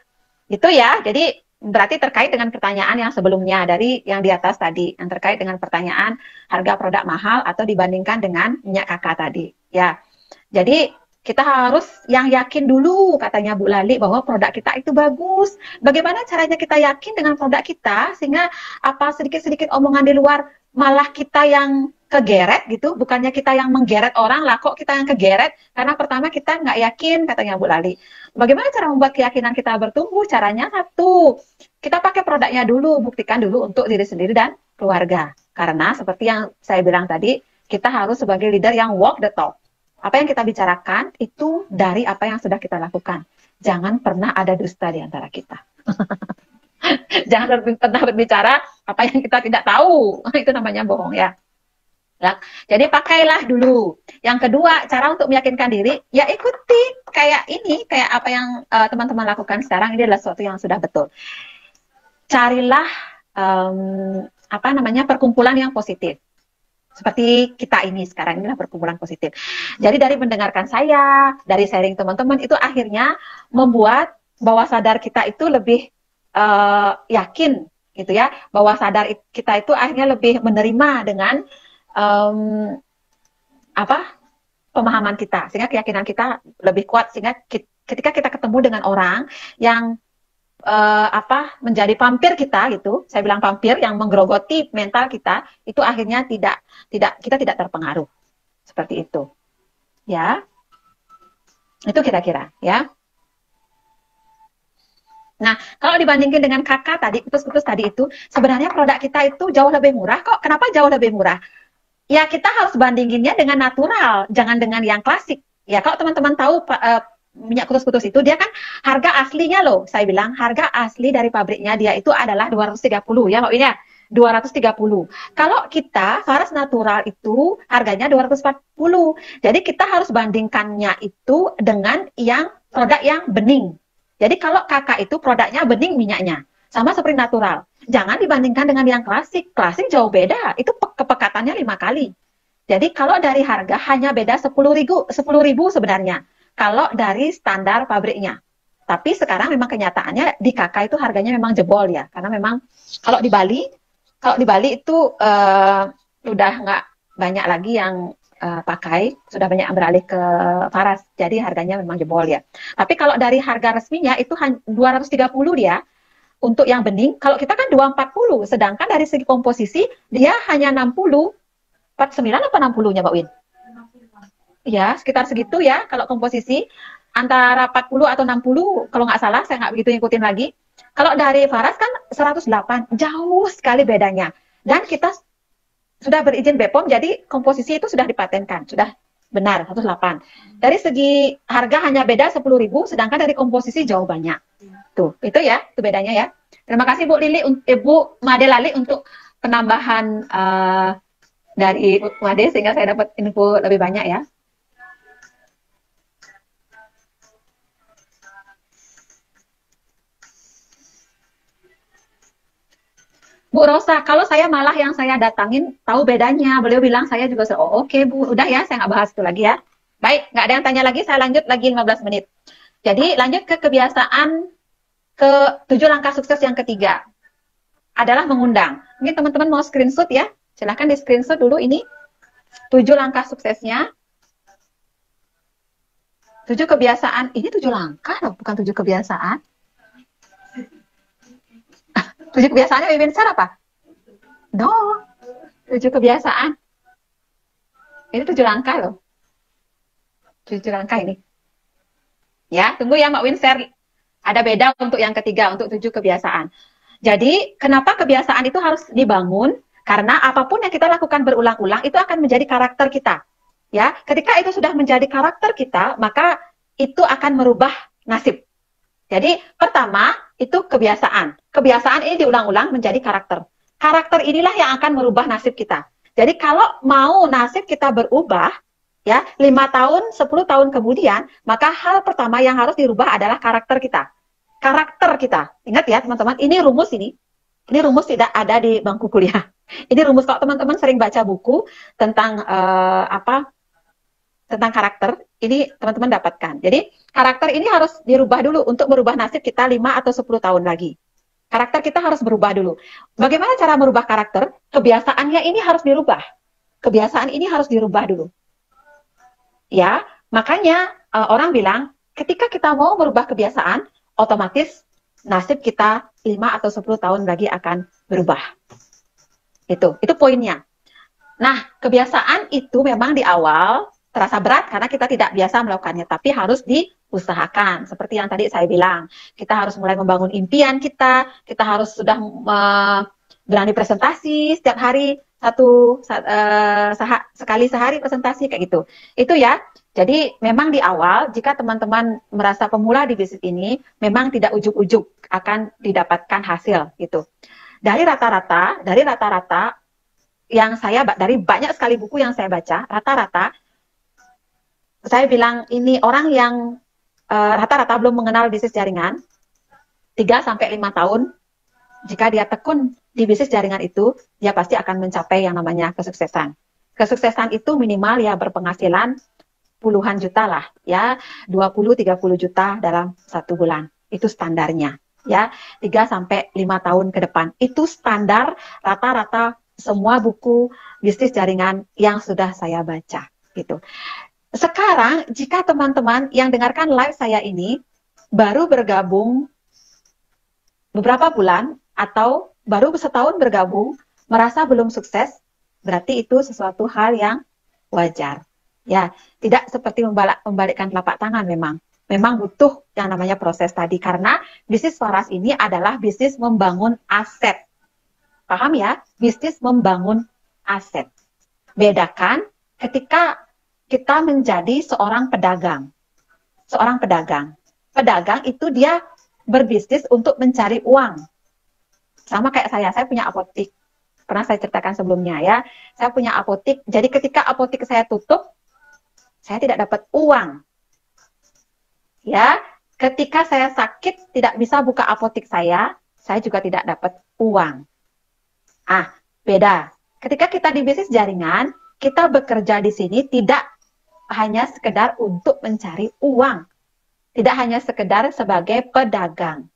itu ya, jadi berarti terkait dengan pertanyaan yang sebelumnya, dari yang di atas tadi, yang terkait dengan pertanyaan harga produk mahal atau dibandingkan dengan minyak kakak tadi. Ya, jadi kita harus yang yakin dulu, katanya Bu Lali, bahwa produk kita itu bagus. Bagaimana caranya kita yakin dengan produk kita, sehingga apa sedikit-sedikit omongan di luar malah kita yang kegeret gitu, bukannya kita yang menggeret orang, lah kok kita yang kegeret, karena pertama kita nggak yakin, katanya Bu Lali. Bagaimana cara membuat keyakinan kita bertumbuh? Caranya satu, kita pakai produknya dulu, buktikan dulu untuk diri sendiri dan keluarga. Karena seperti yang saya bilang tadi, kita harus sebagai leader yang walk the talk. Apa yang kita bicarakan itu dari apa yang sudah kita lakukan. Jangan pernah ada dusta di antara kita. Jangan pernah berbicara apa yang kita tidak tahu. Itu namanya bohong ya. Ya. Jadi pakailah dulu. Yang kedua, cara untuk meyakinkan diri, ya ikuti kayak ini, kayak apa yang teman-teman lakukan sekarang, ini adalah sesuatu yang sudah betul. Carilah apa namanya perkumpulan yang positif. Seperti kita ini sekarang, inilah perkumpulan positif. Jadi dari mendengarkan saya, dari sharing teman-teman, itu akhirnya membuat bawah sadar kita itu lebih yakin, gitu ya. Bawah sadar kita itu akhirnya lebih menerima dengan pemahaman kita, sehingga keyakinan kita lebih kuat, sehingga ketika kita ketemu dengan orang yang menjadi vampir kita gitu, saya bilang vampir yang menggerogoti mental kita, itu akhirnya kita tidak terpengaruh seperti itu, ya. Itu kira-kira, ya. Nah, kalau dibandingin dengan kakak tadi, putus-putus tadi itu, sebenarnya produk kita itu jauh lebih murah kok. Kenapa jauh lebih murah? Ya kita harus bandinginnya dengan natural, jangan dengan yang klasik. Ya kalau teman-teman tahu minyak kutus-kutus itu, dia kan harga aslinya loh, saya bilang harga asli dari pabriknya dia itu adalah 230 ya, Mbak Win ya, 230. Kalau kita Faras natural itu harganya 240. Jadi kita harus bandingkannya itu dengan yang produk yang bening. Jadi kalau kakak itu produknya bening minyaknya, sama seperti natural. Jangan dibandingkan dengan yang klasik. Klasik jauh beda, itu kepekatannya 5 kali. Jadi kalau dari harga hanya beda 10.000 sebenarnya. Kalau dari standar pabriknya. Tapi sekarang memang kenyataannya di kakak itu harganya memang jebol ya. Karena memang kalau di Bali itu udah nggak banyak lagi yang pakai, sudah banyak yang beralih ke Faras. Jadi harganya memang jebol ya. Tapi kalau dari harga resminya itu 230 dia untuk yang bening. Kalau kita kan 240, sedangkan dari segi komposisi dia hanya 60, 49 apa 60-nya Mbak Win? Ya, sekitar segitu ya kalau komposisi, antara 40 atau 60 kalau nggak salah, saya nggak begitu ngikutin lagi. Kalau dari Faras kan 108, jauh sekali bedanya. Dan kita sudah berizin BPOM, jadi komposisi itu sudah dipatenkan, sudah benar 108. Dari segi harga hanya beda 10.000, sedangkan dari komposisi jauh banyak. Tuh, itu ya, itu bedanya ya. Terima kasih Bu Lili, Bu Made Lali untuk penambahan dari Made, sehingga saya dapat info lebih banyak ya. Bu Rosa, kalau saya malah yang saya datangin tahu bedanya. Beliau bilang saya juga, oh oke Bu, udah ya, saya nggak bahas itu lagi ya. Baik, nggak ada yang tanya lagi, saya lanjut lagi 15 menit. Jadi lanjut ke kebiasaan ke 7 langkah sukses yang ketiga. Adalah mengundang. Mungkin teman-teman mau screenshot ya. Silahkan di screenshot dulu ini. 7 langkah suksesnya. 7 kebiasaan. Ini 7 langkah loh, bukan 7 kebiasaan. 7 kebiasaannya Wiwin Sar apa? No, 7 kebiasaan. Ini 7 langkah loh. 7 langkah ini. Ya, tunggu ya Mbak Win share. Ada beda untuk yang ketiga, untuk 7 kebiasaan. Jadi, kenapa kebiasaan itu harus dibangun? Karena apapun yang kita lakukan berulang-ulang itu akan menjadi karakter kita. Ya, ketika itu sudah menjadi karakter kita, maka itu akan merubah nasib. Jadi, pertama itu kebiasaan. Kebiasaan ini diulang-ulang menjadi karakter. Karakter inilah yang akan merubah nasib kita. Jadi, kalau mau nasib kita berubah, ya 5 tahun, 10 tahun kemudian, maka hal pertama yang harus dirubah adalah karakter kita. Karakter kita. Ingat ya teman-teman, ini rumus ini. Ini rumus tidak ada di bangku kuliah. Ini rumus kalau teman-teman sering baca buku tentang tentang karakter, ini teman-teman dapatkan. Jadi, karakter ini harus dirubah dulu untuk merubah nasib kita 5 atau 10 tahun lagi. Karakter kita harus berubah dulu. Bagaimana cara merubah karakter? Kebiasaannya ini harus dirubah. Kebiasaan ini harus dirubah dulu. Ya, makanya orang bilang ketika kita mau merubah kebiasaan, otomatis nasib kita 5 atau 10 tahun lagi akan berubah. Itu poinnya. Nah, kebiasaan itu memang di awal terasa berat karena kita tidak biasa melakukannya, tapi harus diusahakan. Seperti yang tadi saya bilang, kita harus mulai membangun impian kita harus sudah berani presentasi setiap hari, sekali sehari presentasi kayak gitu. Itu ya. Jadi memang di awal jika teman-teman merasa pemula di bisnis ini memang tidak ujuk-ujuk akan didapatkan hasil gitu. Dari rata-rata yang saya dari banyak sekali buku yang saya baca, rata-rata saya bilang ini orang yang rata-rata belum mengenal bisnis jaringan 3 sampai 5 tahun, jika dia tekun di bisnis jaringan itu, dia pasti akan mencapai yang namanya kesuksesan. Kesuksesan itu minimal ya berpenghasilan puluhan juta lah, ya 20-30 juta dalam 1 bulan. Itu standarnya, ya 3 sampai 5 tahun ke depan. Itu standar rata-rata semua buku bisnis jaringan yang sudah saya baca, gitu. Sekarang jika teman-teman yang dengarkan live saya ini baru bergabung beberapa bulan atau baru setahun bergabung, merasa belum sukses, berarti itu sesuatu hal yang wajar. Ya, tidak seperti membalikkan telapak tangan memang. Memang butuh yang namanya proses tadi, karena bisnis waras ini adalah bisnis membangun aset. Paham ya? Bisnis membangun aset. Bedakan ketika kita menjadi seorang pedagang. Seorang pedagang. Pedagang itu dia berbisnis untuk mencari uang. Sama kayak saya punya apotik. Pernah saya ceritakan sebelumnya ya. Saya punya apotik, jadi ketika apotik saya tutup, saya tidak dapat uang. Ya, ketika saya sakit tidak bisa buka apotik saya juga tidak dapat uang. Beda. Ketika kita di bisnis jaringan, kita bekerja di sini tidak hanya sekedar untuk mencari uang. Tidak hanya sekedar sebagai pedagang.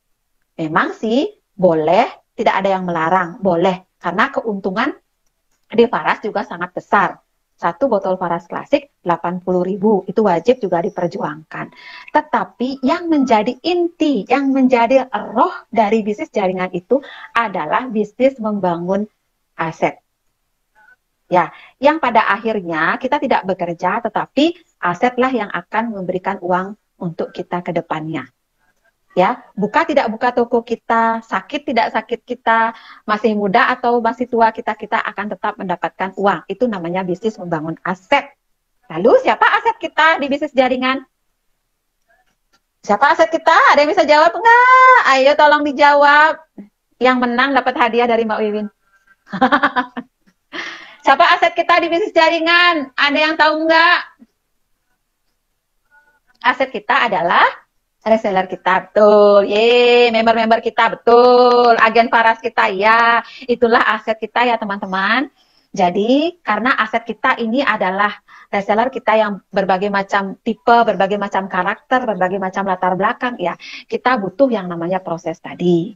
Memang sih boleh, tidak ada yang melarang, boleh. Karena keuntungan di Faras juga sangat besar. 1 botol Faras klasik 80.000, itu wajib juga diperjuangkan. Tetapi yang menjadi inti, yang menjadi roh dari bisnis jaringan itu adalah bisnis membangun aset. Ya, yang pada akhirnya kita tidak bekerja, tetapi asetlah yang akan memberikan uang untuk kita ke depannya. Ya, tidak buka toko kita, sakit tidak sakit kita, masih muda atau masih tua kita akan tetap mendapatkan uang. Itu namanya bisnis membangun aset. Lalu siapa aset kita di bisnis jaringan? Siapa aset kita? Ada yang bisa jawab enggak? Ayo tolong dijawab. Yang menang dapat hadiah dari Mbak Wiwin. Siapa aset kita di bisnis jaringan? Ada yang tahu enggak? Aset kita adalah reseller kita, betul. Member-member kita, betul. Agen Faras kita, ya. Itulah aset kita ya teman-teman. Jadi, karena aset kita ini adalah reseller kita yang berbagai macam tipe, berbagai macam karakter, berbagai macam latar belakang, ya. Kita butuh yang namanya proses tadi.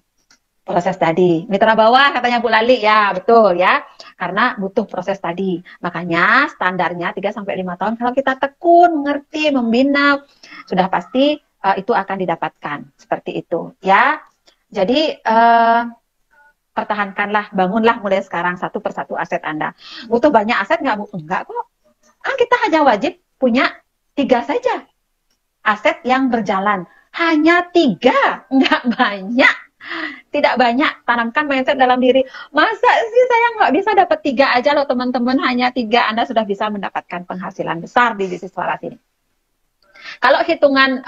Proses tadi. Mitra bawah katanya Bu Lali, ya, betul ya. Karena butuh proses tadi. Makanya standarnya 3-5 tahun kalau kita tekun, mengerti, membina, sudah pasti itu akan didapatkan seperti itu ya. Jadi pertahankanlah, bangunlah mulai sekarang satu persatu aset Anda. Butuh banyak aset nggak, Bu? Enggak kok. Kan kita hanya wajib punya 3 saja aset yang berjalan. Hanya 3, nggak banyak. Tidak banyak. Tanamkan mindset dalam diri. Masa sih saya nggak bisa dapat 3 aja loh teman-teman. Hanya 3 Anda sudah bisa mendapatkan penghasilan besar di bisnis waras ini. Kalau hitungan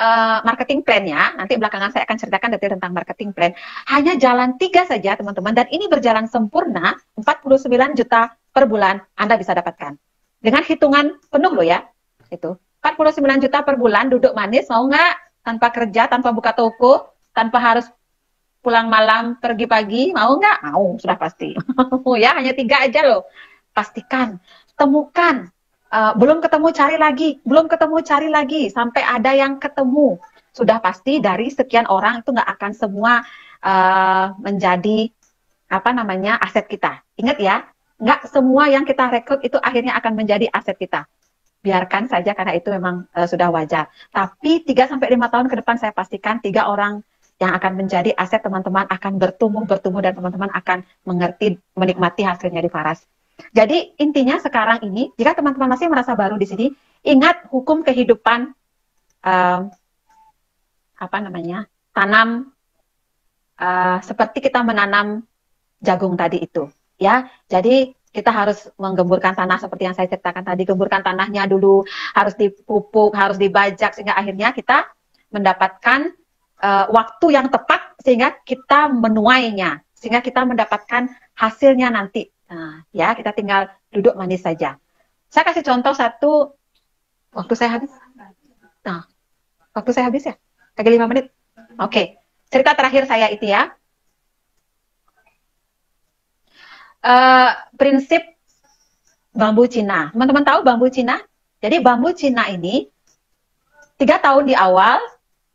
marketing plan-nya, nanti belakangan saya akan ceritakan detail tentang marketing plan. Hanya jalan 3 saja teman-teman, dan ini berjalan sempurna, 49 juta per bulan Anda bisa dapatkan. Dengan hitungan penuh loh ya, itu 49 juta per bulan, duduk manis, mau nggak? Tanpa kerja, tanpa buka toko, tanpa harus pulang malam, pergi pagi, mau nggak? Mau, sudah pasti. Ya, hanya 3 aja loh. Pastikan, temukan. Belum ketemu, cari lagi. Belum ketemu, cari lagi. Sampai ada yang ketemu. Sudah pasti dari sekian orang itu nggak akan semua menjadi aset kita. Ingat ya, nggak semua yang kita rekrut itu akhirnya akan menjadi aset kita. Biarkan saja karena itu memang sudah wajar. Tapi 3-5 tahun ke depan saya pastikan 3 orang yang akan menjadi aset teman-teman akan bertumbuh dan teman-teman akan mengerti, menikmati hasilnya di Faras. Jadi intinya sekarang ini, jika teman-teman masih merasa baru di sini, ingat hukum kehidupan tanam seperti kita menanam jagung tadi itu, ya. Jadi kita harus menggemburkan tanah seperti yang saya ceritakan tadi, gemburkan tanahnya dulu, harus dipupuk, harus dibajak sehingga akhirnya kita mendapatkan waktu yang tepat sehingga kita menuainya, sehingga kita mendapatkan hasilnya nanti. Nah, ya kita tinggal duduk manis saja. Saya kasih contoh satu, waktu saya habis. Nah, waktu saya habis ya, kayak 5 menit. Oke, cerita terakhir saya itu ya. Prinsip bambu Cina. Teman-teman tahu bambu Cina? Jadi bambu Cina ini 3 tahun di awal,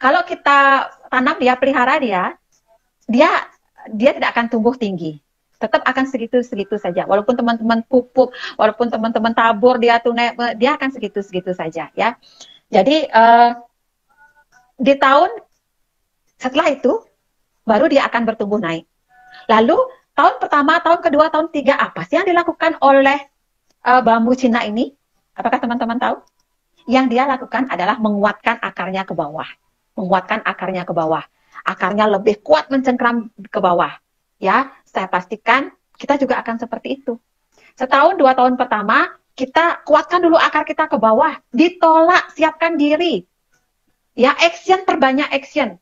kalau kita tanam dia, pelihara dia tidak akan tumbuh tinggi. Tetap akan segitu-segitu saja. Walaupun teman-teman pupuk, walaupun teman-teman tabur dia akan segitu-segitu saja ya. Jadi di tahun setelah itu baru dia akan bertumbuh naik. Lalu tahun pertama, tahun kedua, tahun ketiga apa sih yang dilakukan oleh bambu Cina ini? Apakah teman-teman tahu? Yang dia lakukan adalah menguatkan akarnya ke bawah. Menguatkan akarnya ke bawah. Akarnya lebih kuat mencengkram ke bawah. Ya, saya pastikan kita juga akan seperti itu. Setahun, 2 tahun pertama, kita kuatkan dulu akar kita ke bawah. Ditolak, siapkan diri. Ya, action, perbanyak action.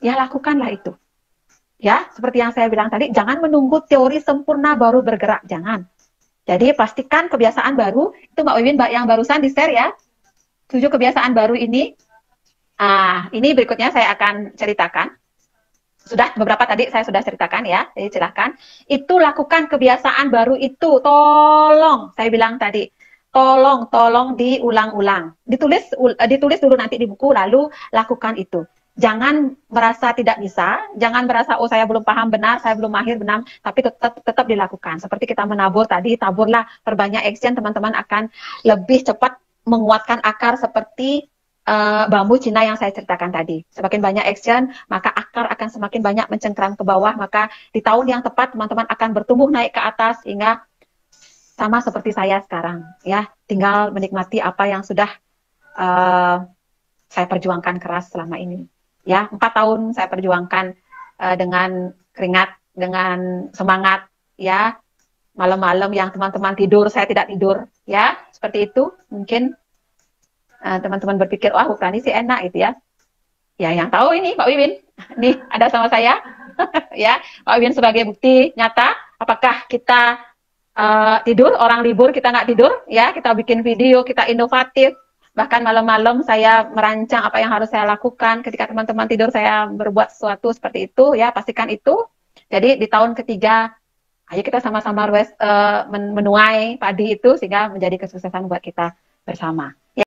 Ya, lakukanlah itu. Ya, seperti yang saya bilang tadi, jangan menunggu teori sempurna baru bergerak. Jangan. Jadi, pastikan kebiasaan baru. Itu Mbak Wiwin, yang barusan di-share ya. 7 kebiasaan baru ini. Ini berikutnya saya akan ceritakan. Sudah beberapa tadi saya sudah ceritakan ya, jadi silahkan. Itu lakukan kebiasaan baru itu, tolong, saya bilang tadi, tolong diulang-ulang. Ditulis dulu nanti di buku, lalu lakukan itu. Jangan merasa tidak bisa, jangan merasa, oh saya belum paham benar, saya belum mahir benar, tapi tetap dilakukan. Seperti kita menabur tadi, taburlah, perbanyak action, teman-teman akan lebih cepat menguatkan akar seperti bambu Cina yang saya ceritakan tadi. Semakin banyak action, maka akar akan semakin banyak mencengkram ke bawah, maka di tahun yang tepat teman-teman akan bertumbuh naik ke atas hingga sama seperti saya sekarang ya, tinggal menikmati apa yang sudah saya perjuangkan keras selama ini. Ya, 4 tahun saya perjuangkan dengan keringat, dengan semangat ya. Malam-malam yang teman-teman tidur, saya tidak tidur ya, seperti itu. Mungkin teman-teman berpikir, wah Bu Prani sih enak gitu ya. Ya yang tahu ini Pak Wiwin, nih ada sama saya, ya Pak Wiwin sebagai bukti nyata. Apakah kita tidur, orang libur kita nggak tidur, ya kita bikin video, kita inovatif. Bahkan malam-malam saya merancang apa yang harus saya lakukan. Ketika teman-teman tidur saya berbuat sesuatu seperti itu, ya pastikan itu. Jadi di tahun ketiga, ayo kita sama-sama menuai padi itu sehingga menjadi kesuksesan buat kita bersama.